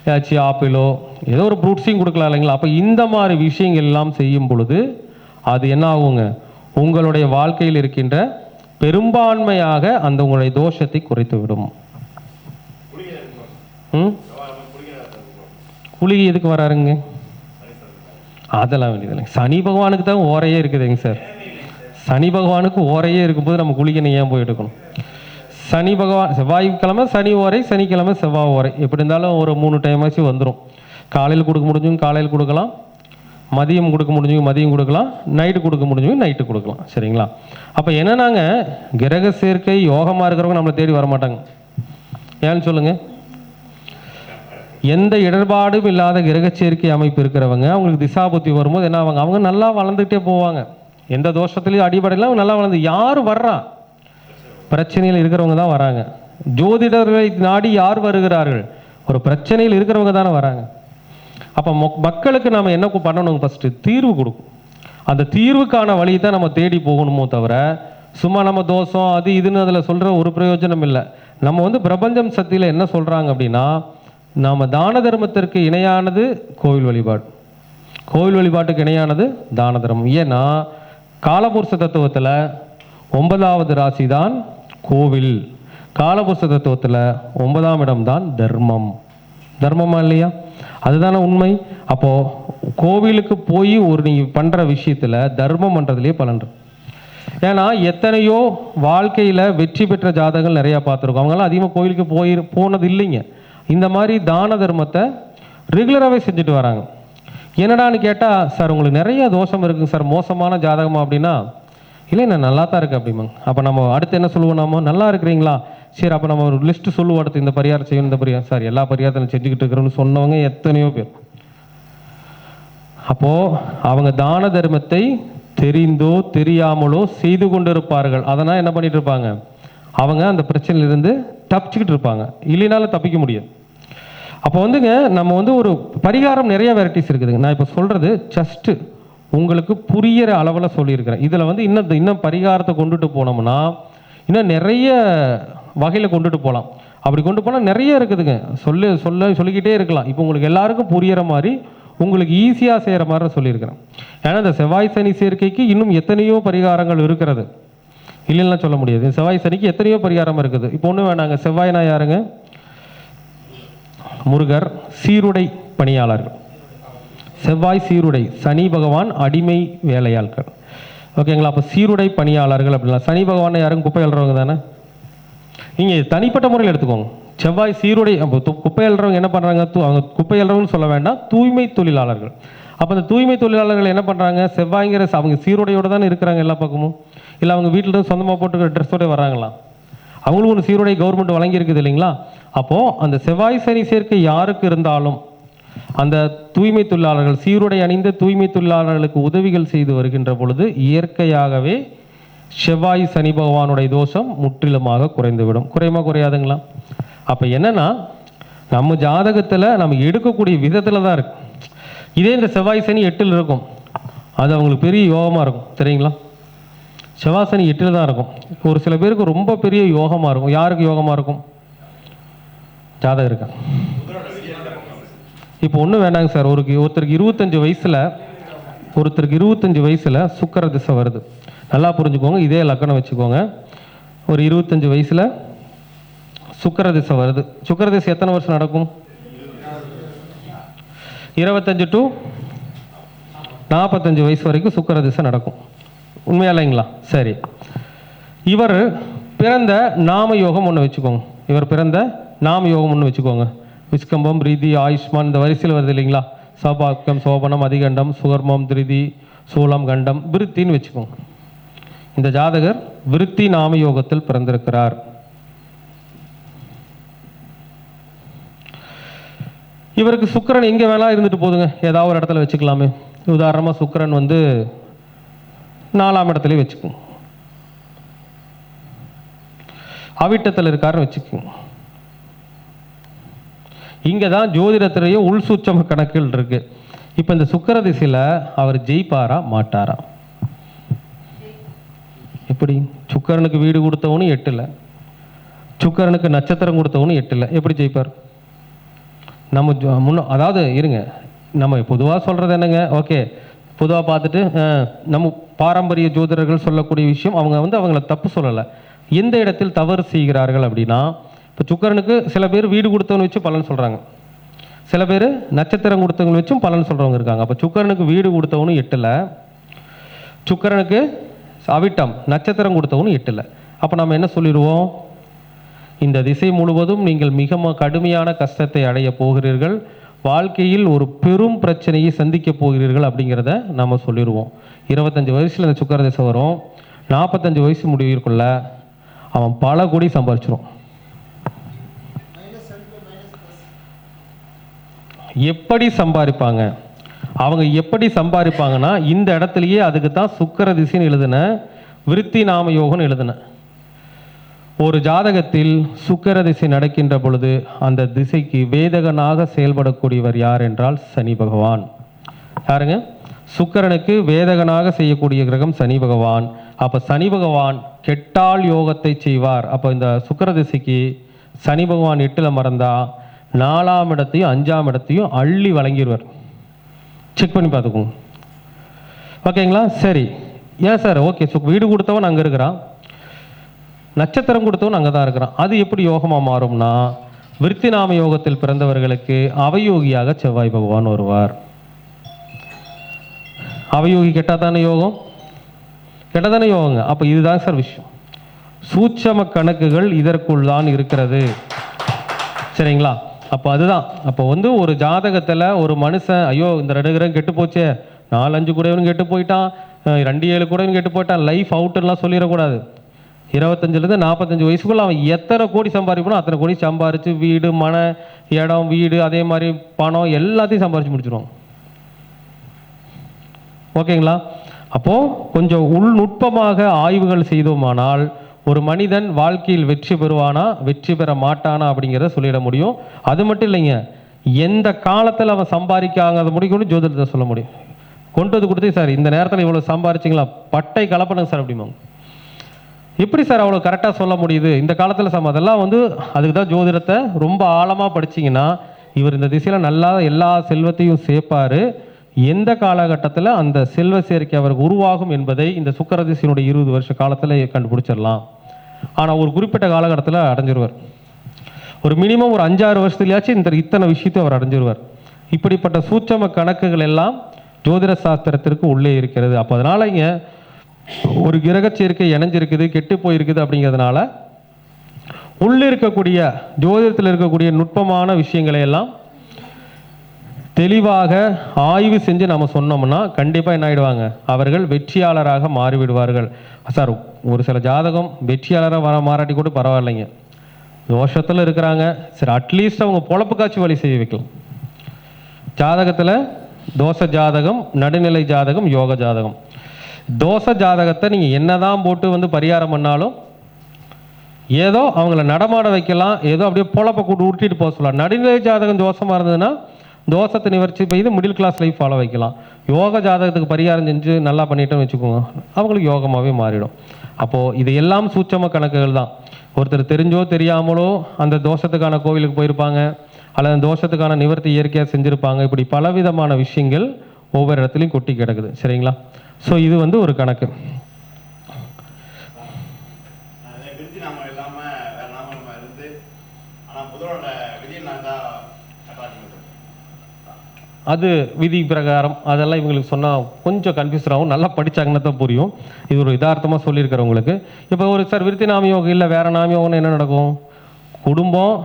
ஏதாச்சும் ஆப்பிளோ ஏதோ ஒரு ஃப்ரூட்ஸையும் கொடுக்கலாம் இல்லைங்களா? அப்போ இந்த மாதிரி விஷயங்கள் எல்லாம் செய்யும் பொழுது அது என்ன ஆகுங்க? உங்களுடைய வாழ்க்கையில் இருக்கின்ற பெரும்பான்மையாக அந்த உங்களுடைய தோஷத்தை குறைத்து விடும். குளிகை எதுக்கு வராருங்க? அதெல்லாம் வேண்டியதில்லை. சனி பகவானுக்கு தான் ஓரையே இருக்குதுங்க சார். சனி பகவானுக்கு ஓரையே இருக்கும்போது நம்ம குளிகை ஏன் போய் எடுக்கணும்? சனி பகவான் செவ்வாய்க்கிழமை சனி ஓரை, சனிக்கிழமை செவ்வாய் ஓரை. எப்படி இருந்தாலும் ஒரு 3 டைமாச்சும் வந்துடும். காலையில் கொடுக்க முடிஞ்சுங்க காலையில் கொடுக்கலாம், மதியம் கொடுக்க முடிஞ்சுங்க மதியம் கொடுக்கலாம், நைட்டு கொடுக்க முடிஞ்சுங்க நைட்டு கொடுக்கலாம். சரிங்களா? அப்போ என்னன்னாங்க, கிரக சேர்க்கை யோகமாக இருக்கிறவங்க நம்மளை தேடி வரமாட்டாங்க. ஏன்னு சொல்லுங்கள்? எந்த இடர்பாடும் இல்லாத கிரக சேர்க்கை அமைப்பு இருக்கிறவங்க அவங்களுக்கு திசாபுத்தி வரும்போது என்ன ஆவாங்க? அவங்க நல்லா வளர்ந்துக்கிட்டே போவாங்க. எந்த தோஷத்துலேயும் அடிப்படையில் அவங்க நல்லா வளர்ந்து. யார் வர்றா? பிரச்சனையில் இருக்கிறவங்க தான் வராங்க. ஜோதிடர்களை நாடி யார் வருகிறார்கள்? ஒரு பிரச்சனையில் இருக்கிறவங்க தானே வராங்க. அப்போ மக்களுக்கு நாம் என்ன பண்ணணும்? ஃபஸ்ட்டு தீர்வு கொடுக்கும். அந்த தீர்வுக்கான வழியை தான் நம்ம தேடி போகணுமோ தவிர சும்மா நம்ம தோஷம் அது இதுன்னு அதில் சொல்கிற ஒரு பிரயோஜனம் இல்லை. நம்ம வந்து பிரபஞ்சம் சக்தியில் என்ன சொல்கிறாங்க அப்படின்னா, நாம் தான தர்மத்திற்கு இணையானது கோவில் வழிபாடு, கோவில் வழிபாட்டுக்கு இணையானது தான தர்மம். ஏன்னா காலபுருஷ தத்துவத்தில் 9வது ராசி தான் கோவில். காலபுருஷ தத்துவத்தில் 9ஆம் இடம் தான் தர்மம். தர்மமா இல்லையா? அதுதானே உண்மை. அப்போது கோவிலுக்கு போய் ஒரு நீங்கள் பண்ணுற விஷயத்தில் தர்மம் பண்ணுறதுலேயே பலன் இருக்கு. ஏன்னா எத்தனையோ வாழ்க்கையில் வெற்றி பெற்ற ஜாதகங்கள் நிறையா பார்த்துருக்கோம். அவங்களாம் அதிகமாக கோவிலுக்கு போனது இல்லைங்க. இந்த மாதிரி தான தர்மத்தை ரெகுலராகவே செஞ்சுட்டு வராங்க. என்னடான்னு கேட்டால், சார் உங்களுக்கு நிறைய தோஷம் இருக்குங்க சார், மோசமான ஜாதகமா அப்படின்னா, இல்லை நான் நல்லா தான் இருக்கு அப்படிம்பாங்க. அப்போ நம்ம அடுத்து என்ன சொல்லுவோம்? நாம நல்லா இருக்கிறீங்களா? சரி, அப்போ நம்ம ஒரு லிஸ்ட்டு சொல்லுவோம். அடுத்து இந்த பரிகாரம் செய்யணும், இந்த பரிகாரம். சார் எல்லா பரிகாரத்தையும் செஞ்சுக்கிட்டு இருக்கிறோன்னு சொன்னவங்க எத்தனையோ பேர். அப்போது அவங்க தான தர்மத்தை தெரிந்தோ தெரியாமலோ செய்து கொண்டு இருப்பார்கள். அதனால் என்ன பண்ணிட்டு இருப்பாங்க? அவங்க அந்த பிரச்சனையிலிருந்து தப்பிச்சுக்கிட்டு இருப்பாங்க. இல்லைனாலும் தப்பிக்க முடியாது. அப்போ வந்துங்க நம்ம வந்து ஒரு பரிகாரம் நிறைய வெரைட்டிஸ் இருக்குதுங்க. நான் இப்போ சொல்கிறது ஜஸ்ட்டு உங்களுக்கு புரியிற அளவில் சொல்லியிருக்கிறேன். இதில் வந்து இன்னும் பரிகாரத்தை கொண்டுட்டு போனோம்னா இன்னும் நிறைய வகையில் கொண்டுட்டு போகலாம். அப்படி கொண்டு போனால் நிறைய இருக்குதுங்க. சொல்லிக்கிட்டே இருக்கலாம். இப்போ உங்களுக்கு எல்லாருக்கும் புரிகிற மாதிரி உங்களுக்கு ஈஸியாக செய்கிற மாதிரி சொல்லியிருக்கிறேன். ஏன்னா இந்த செவ்வாய் சனி சேர்க்கைக்கு இன்னும் எத்தனையோ பரிகாரங்கள் இருக்கிறது, இல்லைன்னா சொல்ல முடியாது. செவ்வாய் சனிக்கு எத்தனையோ பரிகாரம் இருக்குது. இப்போ ஒன்றும் வேணாங்க. செவ்வாய்னா யாருங்க? முருகர். சீருடை பணியாளர்கள். செவ்வாய் சீருடை, சனி பகவான் அடிமை வேலையாட்கள். ஓகேங்களா? அப்போ சீருடை பணியாளர்கள் அப்படின்னா சனி பகவான் யாரும் குப்பை அள்ளுறவங்க தானே. நீங்கள் தனிப்பட்ட முறையில் எடுத்துக்கோங்க. செவ்வாய் சீருடை. அப்போ குப்பை அள்ளுறவங்க என்ன பண்ணுறாங்க? அவங்க குப்பை அள்ளுறவங்கன்னு சொல்ல வேண்டாம், தூய்மை தொழிலாளர்கள். அப்போ அந்த தூய்மை தொழிலாளர்கள் என்ன பண்ணுறாங்க? செவ்வாய்ங்கிற அவங்க சீருடையோடு தானே இருக்கிறாங்க எல்லா பக்கமும். இல்லை அவங்க வீட்டில் சொந்தமாக போட்டுக்கிற ட்ரெஸ்ஸோடு வராங்களா? அவங்களுக்கு ஒரு சீருடை கவர்மெண்ட் வழங்கியிருக்குது இல்லைங்களா? அப்போது அந்த செவ்வாய் சனி சேர்க்கை யாருக்கு இருந்தாலும் அந்த தூய்மை தொழிலாளர்கள், சீருடை அணிந்த தூய்மை தொழிலாளர்களுக்கு உதவிகள் செய்து வருகின்ற பொழுது இயற்கையாகவே செவ்வாய் சனி பகவானுடைய தோஷம் முற்றிலுமாக குறைந்துவிடும். குறையுமா குறையாதுங்களா? அப்போ என்னன்னா, நம்ம ஜாதகத்தில் நம்ம எடுக்கக்கூடிய விதத்தில் தான் இருக்கு. இதே இந்த செவ்வாய் சனி 8ல் இருக்கும், அது அவங்களுக்கு பெரிய யோகமாக இருக்கும். சரிங்களா? செவ்வாய் சனி 8ல் தான் இருக்கும். ஒரு சில பேருக்கு ரொம்ப பெரிய யோகமாக இருக்கும். யாருக்கு யோகமாக இருக்கும்? ஜாதகம் இருக்கா? இப்போ ஒன்றும் வேண்டாங்க சார். ஒருத்தருக்கு 25 வயசில் சுக்கிர திசை வருது. நல்லா புரிஞ்சுக்கோங்க, இதே லக்கணம் வச்சுக்கோங்க. ஒரு 25 வயசில் சுக்கிர திசை வருது. சுக்கிர திசை எத்தனை வருஷம் நடக்கும்? 25 to 45 வயசு வரைக்கும் சுக்கிர திசை நடக்கும். உண்மையா இல்லைங்களா? சரி, இவர் பிறந்த நாம யோகம் ஒன்று வச்சுக்கோங்க. விஸ்கம்பம், ரீதி, ஆயுஷ்மான், இந்த வரிசையில் வருது இல்லைங்களா? சபாக்கம், சோபனம், அதிகண்டம், சுகர்மம், திருதி, சூலம், கண்டம், விருத்தின்னு வச்சுக்கோங்க. இந்த ஜாதகர் விருத்தி நாம யோகத்தில் பிறந்திருக்கிறார். இவருக்கு சுக்கிரன் எங்கே வேணா இருந்துட்டு போதுங்க, ஏதாவது ஒரு இடத்துல வச்சுக்கலாமே. உதாரணமாக சுக்கிரன் 4ஆம் இடத்துல வச்சுக்கோங்க, அவிட்டத்தில் இருக்காருன்னு வச்சுக்கோங்க. இங்கே தான் ஜோதிடத்திலேயே உள் சூட்சம கணக்குகள் இருக்கு. இப்போ இந்த சுக்கிர திசையில் அவர் ஜெயிப்பாரா மாட்டாரா? எப்படி? சுக்கிரனுக்கு வீடு கொடுத்தவனும் 8ல், சுக்கிரனுக்கு நட்சத்திரம் கொடுத்தவனும் 8ல், எப்படி ஜெயிப்பார்? நம்ம அதாவது இருங்க, நம்ம பொதுவாக சொல்கிறது என்னங்க, ஓகே, பொதுவாக பார்த்துட்டு நம்ம பாரம்பரிய ஜோதிடர்கள் சொல்லக்கூடிய விஷயம், அவங்க அவங்கள தப்பு சொல்லலை. எந்த இடத்தில் தவறு செய்கிறார்கள் அப்படின்னா, இப்போ சுக்கிரனுக்கு சில பேர் வீடு கொடுத்தவங்க வச்சு பலன் சொல்கிறாங்க, சில பேர் நட்சத்திரம் கொடுத்தவங்க வச்சும் பலன் சொல்கிறவங்க இருக்காங்க. அப்போ சுக்கிரனுக்கு வீடு கொடுத்தவனும் 8ல், சுக்கிரனுக்கு அவிட்டம் நட்சத்திரம் கொடுத்தவனும் 8ல். அப்போ நம்ம என்ன சொல்லிடுவோம்? இந்த திசை முழுவதும் நீங்கள் மிக கடுமையான கஷ்டத்தை அடைய போகிறீர்கள், வாழ்க்கையில் ஒரு பெரும் பிரச்சனையை சந்திக்க போகிறீர்கள் அப்படிங்கிறத நம்ம சொல்லிடுவோம். 25 வயசில் இந்த சுக்கிர திசை வரும், 45 வயசு முடிவிற்குள்ள அவன் பல கோடி சம்பாதிச்சிடும். எப்படி சம்பாதிப்பாங்க? அவங்க எப்படி சம்பாதிப்பாங்கன்னா, இந்த இடத்துலையே அதுக்கு தான் சுக்கிர திசைன்னு எழுதுன, விருத்தி நாம யோகம்னு எழுதுன. ஒரு ஜாதகத்தில் சுக்கிர திசை நடக்கின்ற பொழுது அந்த திசைக்கு வேதகனாக செயல்படக்கூடியவர் யார் என்றால் சனி பகவான். யாருங்க? சுக்கிரனுக்கு வேதகனாக செய்யக்கூடிய கிரகம் சனி பகவான். அப்போ சனி பகவான் கெட்டால் யோகத்தை செய்வார். அப்போ இந்த சுக்கிர திசைக்கு சனி பகவான் 8ல் மறந்தா 4ஆம் இடத்தையும் 5ஆம் இடத்தையும் அள்ளி வழங்கிடுவார். செக் பண்ணி பார்த்துக்கோங்க. ஓகேங்களா? சரி, ஏன் சார்? ஓகே, வீடு கொடுத்தவன் அங்கே இருக்கிறான், நட்சத்திரம் கொடுத்தவன் அங்கே தான் இருக்கிறான், அது எப்படி யோகமாக மாறும்னா, விருத்தி நாம யோகத்தில் பிறந்தவர்களுக்கு அவயோகியாக செவ்வாய் பகவான் வருவார். அவயோகி கெட்டாதானே யோகம், கெட்டதானே யோகங்க. அப்போ இதுதான் சார் விஷயம். சூட்சம கணக்குகள் இதற்குள் தான் இருக்கிறது. சரிங்களா? அப்போ அதுதான். அப்போ ஒரு ஜாதகத்தில் ஒரு மனுஷன், ஐயோ இந்த 2 கிரகம் கெட்டு போச்சே, 4-5 கூடவன் கெட்டு போயிட்டான், 2-7 கூடவன் கெட்டு போயிட்டான், லைஃப் அவுட்டுலாம் சொல்லிடக்கூடாது. 25லேருந்து 45 வயசுக்குள்ள அவன் எத்தனை கோடி சம்பாதிக்கணும் அத்தனை கோடி சம்பாரித்து வீடு, மன, இடம், வீடு, அதே மாதிரி பணம் எல்லாத்தையும் சம்பாரித்து முடிச்சிடுவாங்க. ஓகேங்களா? அப்போது கொஞ்சம் உள்நுட்பமாக ஆய்வுகள் செய்தோமானால் ஒரு மனிதன் வாழ்க்கையில் வெற்றி பெறுவானா வெற்றி பெற மாட்டானா அப்படிங்கிறத சொல்லிட முடியும். அது மட்டும் இல்லைங்க, எந்த காலத்தில் அவன் சம்பாதிக்காத முடிக்கும்னு ஜோதிடத்தை சொல்ல முடியும். கொண்டு வந்து கொடுத்து, சார் இந்த நேரத்தில் இவ்வளோ சம்பாரிச்சிங்களா, பட்டை கலப்பணுங்க சார் அப்படிம்பாங்க. எப்படி சார் அவ்வளோ கரெக்டாக சொல்ல முடியுது இந்த காலத்தில்? அதெல்லாம் அதுக்கு தான் ஜோதிடத்தை ரொம்ப ஆழமாக படிச்சிங்கன்னா, இவர் இந்த திசையில் நல்லா எல்லா செல்வத்தையும் சேர்ப்பார், எந்த காலகட்டத்தில் அந்த செல்வ சேர்க்கை அவருக்கு உருவாகும் என்பதை இந்த சுக்கிர திசையினுடைய 20 வருஷ காலத்தில் கண்டுபிடிச்சிடலாம். ஆனால் ஒரு குறிப்பிட்ட காலகட்டத்தில் அடைஞ்சிருவார். ஒரு மினிமம் ஒரு 5-6 வருஷத்துலையாச்சும் இத்தனை விஷயத்தை அவர் அடைஞ்சிருவார். இப்படிப்பட்ட சூட்சம கணக்குகள் எல்லாம் ஜோதிட சாஸ்திரத்திற்கு உள்ளே இருக்கிறது. அப்போ அதனால் இங்கே ஒரு கிரக சேர்க்கை இணைஞ்சிருக்குது, கெட்டு போயிருக்குது அப்படிங்கிறதுனால உள்ளே இருக்கக்கூடிய ஜோதிடத்தில் இருக்கக்கூடிய நுட்பமான விஷயங்களை எல்லாம் தெளிவாக ஆய்வு செஞ்சு நம்ம சொன்னோம்னா கண்டிப்பாக என்ன ஆகிடுவாங்க, அவர்கள் வெற்றியாளராக மாறிவிடுவார்கள். சார் ஒரு சில ஜாதகம் வெற்றியாளராக மாறாட்டி கூட பரவாயில்லைங்க, தோஷத்தில் இருக்கிறாங்க, சரி அட்லீஸ்ட் அவங்க பொழப்புக்காட்சி வழி செய்ய வைக்கலாம். ஜாதகத்தில் தோஷ ஜாதகம், நடுநிலை ஜாதகம், யோக ஜாதகம், தோஷ ஜாதகத்தை நீங்கள் என்னதான் போட்டு வந்து பரிகாரம் பண்ணாலும் ஏதோ அவங்கள நடமாட வைக்கலாம், ஏதோ அப்படியே பொழப்ப கூட்டு உருட்டிட்டு போக சொல்லலாம். நடுநிலை ஜாதகம் தோஷமாக இருந்ததுன்னா தோஷத்தை நிவர்த்தி செய்து மிடில் கிளாஸ் லைஃப் ஃபாலோ வைக்கலாம். யோக ஜாதகத்துக்கு பரிகாரம் செஞ்சு நல்லா பண்ணிட்டோன்னு வச்சுக்கோங்க, அவங்களுக்கு யோகமாகவே மாறிடும். அப்போது இது எல்லாம் சூட்சம கணக்குகள் தான். ஒருத்தர் தெரிஞ்சோ தெரியாமலோ அந்த தோஷத்துக்கான கோவிலுக்கு போயிருப்பாங்க, அல்லது அந்த தோஷத்துக்கான நிவர்த்தி இயற்கையாக செஞ்சுருப்பாங்க. இப்படி பலவிதமான விஷயங்கள் ஒவ்வொரு இடத்துலையும் கொட்டி கிடக்குது. சரிங்களா? ஸோ இது வந்து ஒரு கணக்கு. அது விதி பிரகாரம் அதெல்லாம் இவங்களுக்கு சொன்னால் கொஞ்சம் கன்ஃபியூஸ் ஆகும். நல்லா படித்தாங்கன்னா தான் புரியும். இது ஒரு யதார்த்தமாக சொல்லியிருக்கிறவங்களுக்கு. இப்போ ஒரு சார் விருத்தி நாம யோகம் இல்லை வேறு நாம யோகம்னு என்ன நடக்கும்? குடும்பம்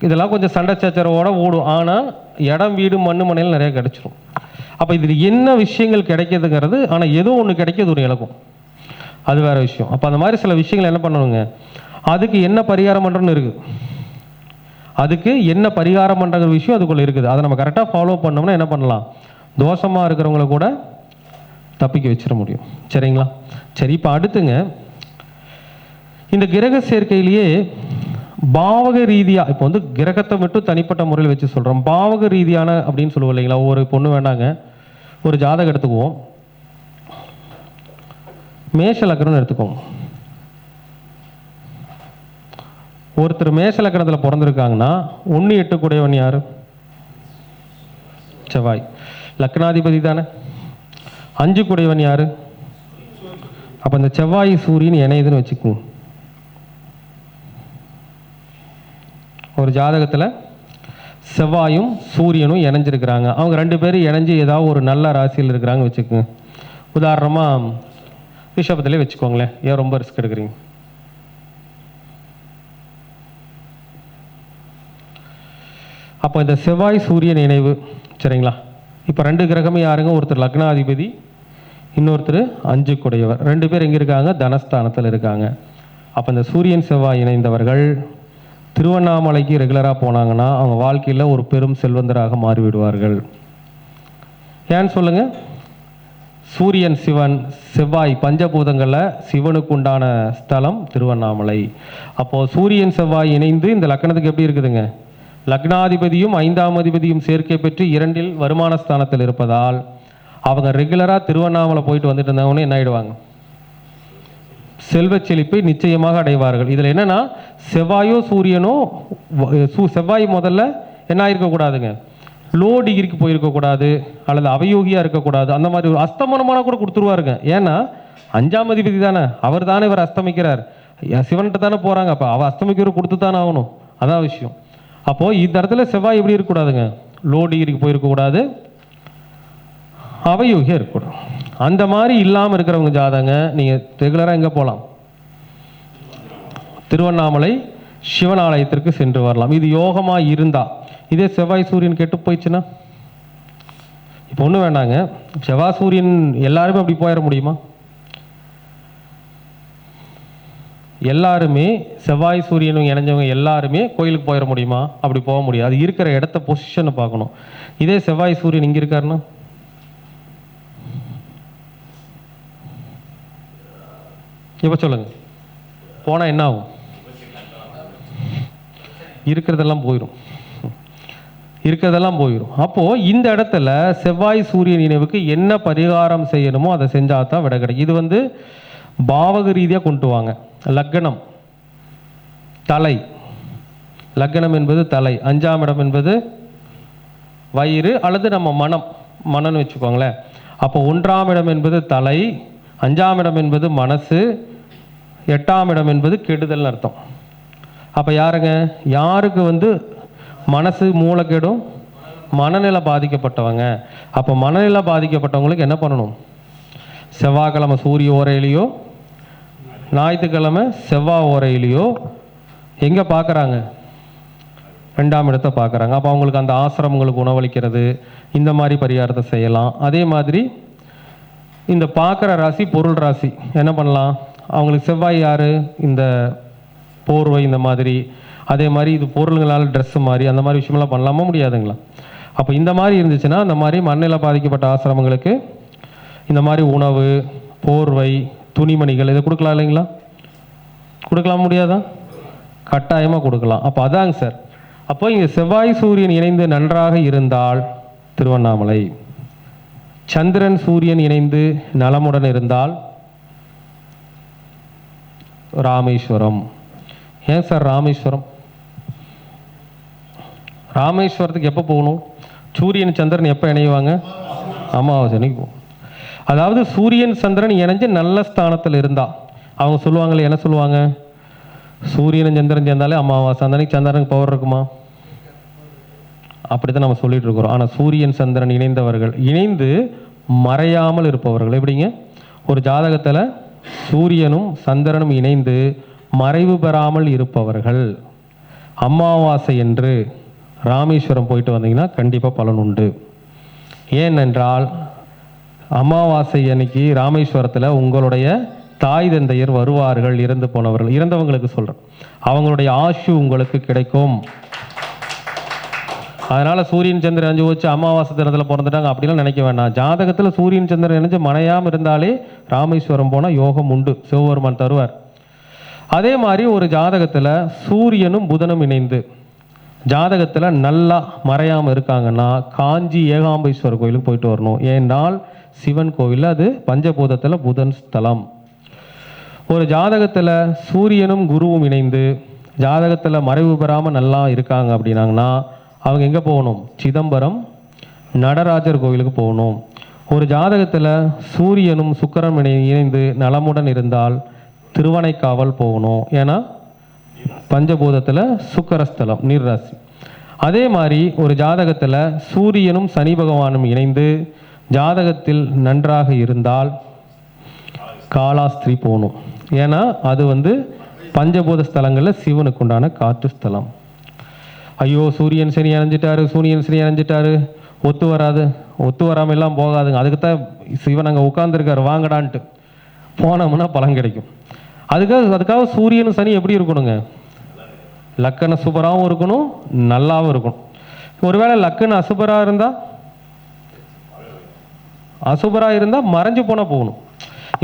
இதெல்லாம் கொஞ்சம் சண்டை சச்சரவோட ஓடும். ஆனால் இடம் வீடு மண்ணு மனையில் நிறைய கிடைச்சிரும். அப்போ இதில் என்ன விஷயங்கள் கிடைக்கிதுங்கிறது, ஆனால் ஏதோ ஒன்று கிடைக்கிது ஒரு இழக்கும், அது வேறு விஷயம். அப்போ அந்த மாதிரி சில விஷயங்கள் என்ன பண்ணணுங்க, அதுக்கு என்ன பரிகாரம் பண்ணுறோன்னு இருக்குது. அதுக்கு என்ன பரிகாரம் பண்ணுற விஷயம் அதுக்குள்ளே இருக்குது. அதை நம்ம கரெக்டாக ஃபாலோ பண்ணோம்னா என்ன பண்ணலாம், தோஷமாக இருக்கிறவங்கள கூட தப்பிக்க வச்சிட முடியும். சரிங்களா? சரி, இப்போ அடுத்துங்க, இந்த கிரக சேர்க்கையிலேயே பாவக ரீதியாக இப்போ வந்து கிரகத்தை மட்டும் தனிப்பட்ட முறையில் வச்சு சொல்கிறோம். பாவக ரீதியான அப்படின்னு சொல்லுவோம் இல்லைங்களா? ஒரு பொண்ணு வேண்டாங்க, ஒரு ஜாதகம் எடுத்துக்குவோம். மேஷ லக்னம்னு எடுத்துக்குவோம். ஒருத்தர் மேஷ லக்னத்தில் பிறந்திருக்காங்கன்னா 1-8 கூடையவன் யார்? செவ்வாய். லக்னாதிபதி தானே. 5 கூடையவன் யார்? அப்போ இந்த செவ்வாய் சூரியன் இணையுதுன்னு வச்சுக்கோங்க. ஒரு ஜாதகத்தில் செவ்வாயும் சூரியனும் இணைஞ்சிருக்கிறாங்க. அவங்க 2 பேரும் இணைஞ்சு ஏதாவது ஒரு நல்ல ராசியில் இருக்கிறாங்க வச்சுக்கோங்க. உதாரணமாக ரிஷபத்திலே வச்சுக்கோங்களேன். ஏன் ரொம்ப ரிஸ்க் எடுக்கிறீங்க? அப்போ இந்த செவ்வாய் சூரியன் இணைவு, சரிங்களா? இப்போ 2 கிரகமே யாருங்க? ஒருத்தர் லக்னாதிபதி, இன்னொருத்தர் 5 கூடையவர். 2 பேர் எங்கே இருக்காங்க? தனஸ்தானத்தில் இருக்காங்க. அப்போ இந்த சூரியன் செவ்வாய் இணைந்தவர்கள் திருவண்ணாமலைக்கு ரெகுலராக போனாங்கன்னா அவங்க வாழ்க்கையில் ஒரு பெரும் செல்வந்தராக மாறிவிடுவார்கள். ஏன்னு சொல்லுங்கள்? சூரியன் சிவன், செவ்வாய் பஞ்சபூதங்களில் சிவனுக்கு உண்டான ஸ்தலம் திருவண்ணாமலை. அப்போது சூரியன் செவ்வாய் இணைந்து இந்த லக்னத்துக்கு எப்படி இருக்குதுங்க? லக்னாதிபதியும் 5ஆம் அதிபதியும் சேர்க்கை பெற்று 2இல் வருமான ஸ்தானத்தில் இருப்பதால் அவங்க ரெகுலராக திருவண்ணாமலை போயிட்டு வந்துட்டு இருந்தவொடனே என்ன ஆகிடுவாங்க? செல்வ செழிப்பை நிச்சயமாக அடைவார்கள். இதில் என்னென்னா, செவ்வாயோ சூரியனோ, செவ்வாய் முதல்ல என்ன ஆகிருக்கக்கூடாதுங்க, லோ டிகிரிக்கு போயிருக்கக்கூடாது, அல்லது அவயோகியாக இருக்கக்கூடாது. அந்த மாதிரி ஒரு அஸ்தமனமான கூட கொடுத்துருவாருங்க. ஏன்னா 5ஆம் அதிபதி தானே, அவர் தானே இவர் அஸ்தமிக்கிறார். சிவன்கிட்ட தானே போகிறாங்க, அப்போ அவர் அஸ்தமிக்கிறவர் கொடுத்து தானே ஆகணும். அதான் விஷயம். அப்போது இந்த இடத்துல செவ்வாய் எப்படி இருக்கக்கூடாதுங்க? லோ டிகிரிக்கு போயிருக்கக்கூடாது, அவயோகியாக இருக்கக்கூடாது. அந்த மாதிரி இல்லாமல் இருக்கிறவங்க ஜாதகங்க நீங்கள் ரெகுலராக எங்கே போகலாம்? திருவண்ணாமலை சிவன் ஆலயத்திற்கு சென்று வரலாம். இது யோகமாக இருந்தால். இதே செவ்வாய் சூரியன் கெட்டு போயிடுச்சுன்னா இப்போ ஒன்றும் வேண்டாங்க. செவ்வாய் சூரியன் எல்லாருமே அப்படி போயிட முடியுமா? எல்லாருமே செவ்வாய் சூரியனும் இணைஞ்சவங்க எல்லாருமே கோயிலுக்கு போயிட முடியுமா? அப்படி போக முடியாது. அது இருக்கிற இடத்த பொசிஷனை பார்க்கணும். இதே செவ்வாய் சூரியன் இங்கே இருக்காருன்னா இப்போ சொல்லுங்க, போனால் என்ன ஆகும்? இருக்கிறதெல்லாம் போயிடும், இருக்கிறதெல்லாம் போயிடும். அப்போது இந்த இடத்துல செவ்வாய் சூரியன் இணைவுக்கு என்ன பரிகாரம் செய்யணுமோ அதை செஞ்சால் தான் விட கிடைக்கும். இது வந்து பாவக ரீதியாக கொண்டு வாங்க. லக்னம் தலை, லக்னம் என்பது தலை, 5ஆம் இடம் என்பது வயிறு அல்லது நம்ம மனம்னு வச்சுக்கோங்களேன். அப்போ 1ஆம் இடம் என்பது தலை, 5ஆம் இடம் என்பது மனசு, 8ஆம் இடம் என்பது கெடுதல்னு அர்த்தம். அப்போ யாருங்க, யாருக்கு வந்து மனசு மூளைக்கெடும்? மனநிலை பாதிக்கப்பட்டவங்க. அப்போ மனநிலை பாதிக்கப்பட்டவங்களுக்கு என்ன பண்ணணும்? செவ்வாய்க்கிழமை சூரிய ஓரையிலையோ, ஞாயிற்றுக்கிழமை செவ்வாய் ஓரையிலையோ எங்கே பார்க்குறாங்க? 2ஆம் இடத்தை பார்க்குறாங்க. அப்போ அவங்களுக்கு அந்த ஆசிரமங்களுக்கு உணவளிக்கிறது, இந்த மாதிரி பரிகாரத்தை செய்யலாம். அதே மாதிரி இந்த பார்க்குற ராசி பொருள் ராசி என்ன பண்ணலாம்? அவங்களுக்கு செவ்வாய் யார்? இந்த போர்வை இந்த மாதிரி, அதே மாதிரி இது பொருளுங்களால் ட்ரெஸ்ஸு மாதிரி அந்த மாதிரி விஷயமெல்லாம் பண்ணலாமா? முடியாதுங்களா? அப்போ இந்த மாதிரி இருந்துச்சுன்னா அந்த மாதிரி மனநிலை பாதிக்கப்பட்ட ஆசிரமங்களுக்கு இந்த மாதிரி உணவு, போர்வை, துணிமணிகள் இதை கொடுக்கலாம் இல்லைங்களா? கொடுக்கலாம் முடியாதா? கட்டாயமாக கொடுக்கலாம். அப்போ அதாங்க சார். அப்போ இங்கே செவ்வாய் சூரியன் இணைந்து நன்றாக இருந்தால் திருவண்ணாமலை, சந்திரன் சூரியன் இணைந்து நலமுடன் இருந்தால் ராமேஸ்வரம். ஏன் சார் ராமேஸ்வரம்? ராமேஸ்வரத்துக்கு எப்போ போகணும்? சூரியன் சந்திரன் எப்போ இணைவாங்க? அமாவாசை அன்னைக்கு போகும். அதாவது சூரியன் சந்திரன் இணைஞ்சு நல்ல ஸ்தானத்தில் இருந்தால் அவங்க சொல்லுவாங்களே, என்ன சொல்லுவாங்க? சூரியன் சந்திரன் சேர்ந்தாலே அமாவாசை, அந்த அன்னைக்கு சந்திரனுக்கு பவர் இருக்குமா? அப்படி தான் நம்ம சொல்லிட்டு இருக்கிறோம். ஆனால் சூரியன் சந்திரன் இணைந்தவர்கள், இணைந்து மறையாமல் இருப்பவர்கள் எப்படிங்க? ஒரு ஜாதகத்தில் சூரியனும் சந்திரனும் இணைந்து மறைவு பெறாமல் இருப்பவர்கள் அமாவாசை என்று ராமேஸ்வரம் போயிட்டு வந்தீங்கன்னா கண்டிப்பாக பலன் உண்டு. ஏனென்றால் அமாவாசை அன்னைக்கு ராமேஸ்வரத்தில் உங்களுடைய தாய் தந்தையர் வருவார்கள், இறந்து போனவர்கள், இறந்தவங்களுக்கு சொல்கிறேன், அவங்களுடைய ஆஷு உங்களுக்கு கிடைக்கும். அதனால் சூரியன் சந்திரன் அஞ்சு வச்சு அமாவாசை தினத்தில் பிறந்துட்டாங்க அப்படிலாம் நினைக்க வேண்டாம். ஜாதகத்தில் சூரியன் சந்திரன் நினைச்சு மனையாமல் இருந்தாலே ராமேஸ்வரம் போனால் யோகம் உண்டு, சிவபெருமான் தருவார். அதே மாதிரி ஒரு ஜாதகத்தில் சூரியனும் புதனும் இணைந்து ஜாதகத்தில் நல்லா மறையாமல் இருக்காங்கன்னா காஞ்சி ஏகாம்பேஸ்வரர் கோயிலுக்கு போயிட்டு வரணும். ஏன்னால் சிவன் கோவில், அது பஞ்சபூதத்தில் புதன் ஸ்தலம். ஒரு ஜாதகத்தில் சூரியனும் குருவும் இணைந்து ஜாதகத்தில் மறைவு பெறாமல் நல்லா இருக்காங்க அப்படின்னாங்கன்னா அவங்க எங்கே போகணும்? சிதம்பரம் நடராஜர் கோவிலுக்கு போகணும். ஒரு ஜாதகத்தில் சூரியனும் சுக்கிரனும் இணைந்து நலமுடன் இருந்தால் திருவனைக்காவல் போகணும். ஏன்னா பஞ்சபூதத்தில் சுக்கரஸ்தலம், நீர்ராசி. அதே மாதிரி ஒரு ஜாதகத்தில் சூரியனும் சனி பகவானும் இணைந்து ஜாதகத்தில் நன்றாக இருந்தால் காலாஸ்திரி போகணும். ஏன்னா அது பஞ்சபூத ஸ்தலங்களில் சிவனுக்கு உண்டான காற்று ஸ்தலம். ஐயோ சூரியன் சனி அணைஞ்சிட்டாரு, சூரியன் சனி அணைஞ்சிட்டாரு, ஒத்து வராது, ஒத்து வராமல் எல்லாம் போகாதுங்க. அதுக்கு தான் சிவன் அங்கே உட்காந்துருக்காரு, வாங்கடான்ட்டு போனோம்னா பலன் கிடைக்கும். அதுக்காக சூரியன் சனி எப்படி இருக்கணுங்க? லக்கண சூப்பராகவும் இருக்கணும், நல்லாவும் இருக்கணும். ஒருவேளை லக்கண அசுபராக இருந்தால் மறைஞ்சு போனால் போகணும்.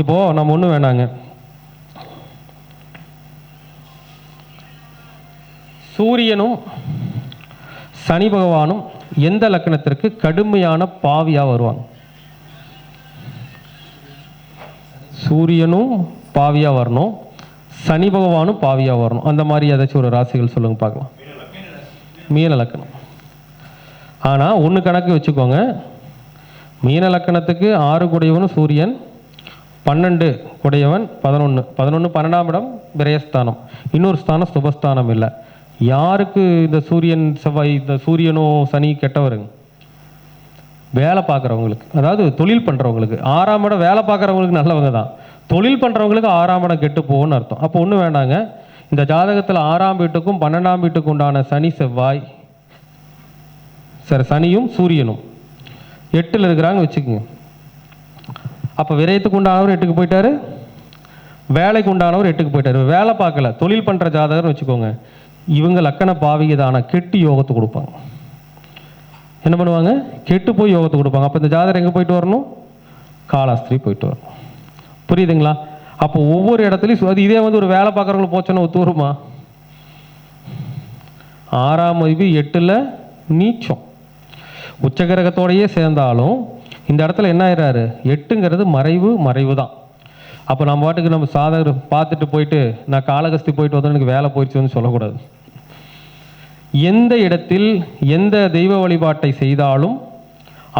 இப்போது நம்ம ஒன்றும் வேணாங்க, சூரியனும் சனி பகவானும் எந்த லக்கணத்திற்கு கடுமையான பாவியாக வருவாங்க? சூரியனும் பாவியாக வரணும், சனி பகவானும் பாவியாக வரணும். அந்த மாதிரி ஏதாச்சும் ஒரு ராசிகள் சொல்லுங்க பார்க்கலாம். மீன லக்கணம். ஆனால் ஒன்று கணக்கு வச்சுக்கோங்க, மீன லக்கணத்துக்கு 6 குடையவனும் சூரியன், 12 குடையவன் 11, 12ஆம் இடம் விரயஸ்தானம், இன்னொரு ஸ்தானம் சுபஸ்தானம் இல்லை. யாருக்கு இந்த சூரியன் செவ்வாய், இந்த சூரியனும் சனி கெட்டவருங்க? வேலை பார்க்குறவங்களுக்கு, அதாவது தொழில் பண்ணுறவங்களுக்கு. 6ஆம் இடம் வேலை பார்க்குறவங்களுக்கு நல்லவங்க தான், தொழில் பண்ணுறவங்களுக்கு 6ஆம் இடம் கெட்டு போகும்னு அர்த்தம். அப்போ ஒன்றும் வேண்டாங்க, இந்த ஜாதகத்தில் 6ஆம் வீட்டுக்கும் 12ஆம் வீட்டுக்கும் உண்டான சனி செவ்வாய், சரி சனியும் சூரியனும் 8ல் இருக்கிறாங்கன்னு வச்சுக்கோங்க. அப்போ விரயத்துக்கு உண்டானவர் 8க்கு போயிட்டாரு, வேலைக்கு உண்டானவர் 8க்கு போயிட்டாரு. வேலை பார்க்கல, தொழில் பண்ணுற ஜாதகர்னு வச்சுக்கோங்க. இவங்க லக்கண பாவிகதான கெட்டு யோகத்தை கொடுப்பாங்க. என்ன பண்ணுவாங்க? கெட்டு போய் யோகத்தை கொடுப்பாங்க. அப்போ இந்த ஜாதகர் எங்கே போயிட்டு வரணும்? காலாஸ்திரி போயிட்டு வரணும். புரியுதுங்களா? அப்போ ஒவ்வொரு இடத்துலையும் அது இதே ஒரு வேலை பார்க்குறவங்களுக்கு போச்சோன்னா ஒத்து வருமா? 6ஆம் அதிபதி 8ல் நீச்சம், உச்சகிரகத்தோடையே சேர்ந்தாலும் இந்த இடத்துல என்ன ஆயிடுறாரு? 8ங்கிறது மறைவு தான். அப்போ நம்ம பாட்டுக்கு நம்ம சாதகர் பார்த்துட்டு போயிட்டு நான் காலகஸ்தி போயிட்டு வந்தோம் எனக்கு வேலை போயிடுச்சுன்னு சொல்லக்கூடாது. எந்த இடத்தில் எந்த தெய்வ வழிபாட்டை செய்தாலும்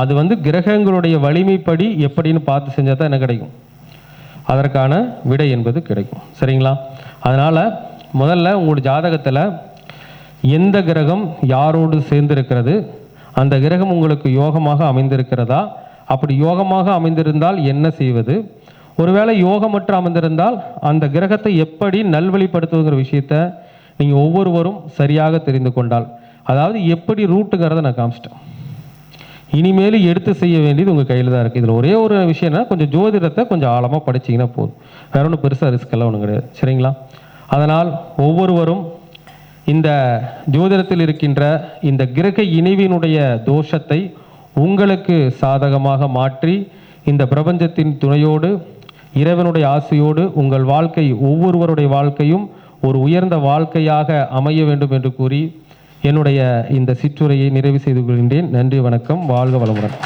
அது கிரகங்களுடைய வலிமைப்படி எப்படின்னு பார்த்து செஞ்சால் தான் என்ன கிடைக்கும்? அதற்கான விடை என்பது கிடைக்கும். சரிங்களா? அதனால் முதல்ல உங்களுடைய ஜாதகத்தில் எந்த கிரகம் யாரோடு சேர்ந்திருக்கிறது, அந்த கிரகம் உங்களுக்கு யோகமாக அமைந்திருக்கிறதா, அப்படி யோகமாக அமைந்திருந்தால் என்ன செய்வது, ஒருவேளை யோகமற்று அமைந்திருந்தால் அந்த கிரகத்தை எப்படி நல்வழிப்படுத்துவங்கிற விஷயத்தை நீங்கள் ஒவ்வொருவரும் சரியாக தெரிந்து கொண்டால், அதாவது எப்படி ரூட்டுங்கிறத நான் காமிச்சிட்டேன். இனிமேல் எடுத்து செய்ய வேண்டியது உங்கள் கையில் தான் இருக்குது. இதில் ஒரே ஒரு விஷயம்னா கொஞ்சம் ஜோதிடத்தை கொஞ்சம் ஆழமாக படிச்சிங்கன்னா போதும், வேற ஒன்றும் பெருசாக ரிஸ்கெல்லாம் ஒன்றும் கிடையாது. சரிங்களா? அதனால் ஒவ்வொருவரும் இந்த ஜோதிடத்தில் இருக்கின்ற இந்த கிரக இணைவினுடைய தோஷத்தை உங்களுக்கு சாதகமாக மாற்றி இந்த பிரபஞ்சத்தின் துணையோடு இறைவனுடைய ஆசையோடு உங்கள் வாழ்க்கை ஒவ்வொருவருடைய வாழ்க்கையும் ஒரு உயர்ந்த வாழ்க்கையாக அமைய வேண்டும் என்று கூறி என்னுடைய இந்த சிற்றுரையை நிறைவு செய்து கொள்கின்றேன். நன்றி, வணக்கம், வாழ்க வளமுடன்.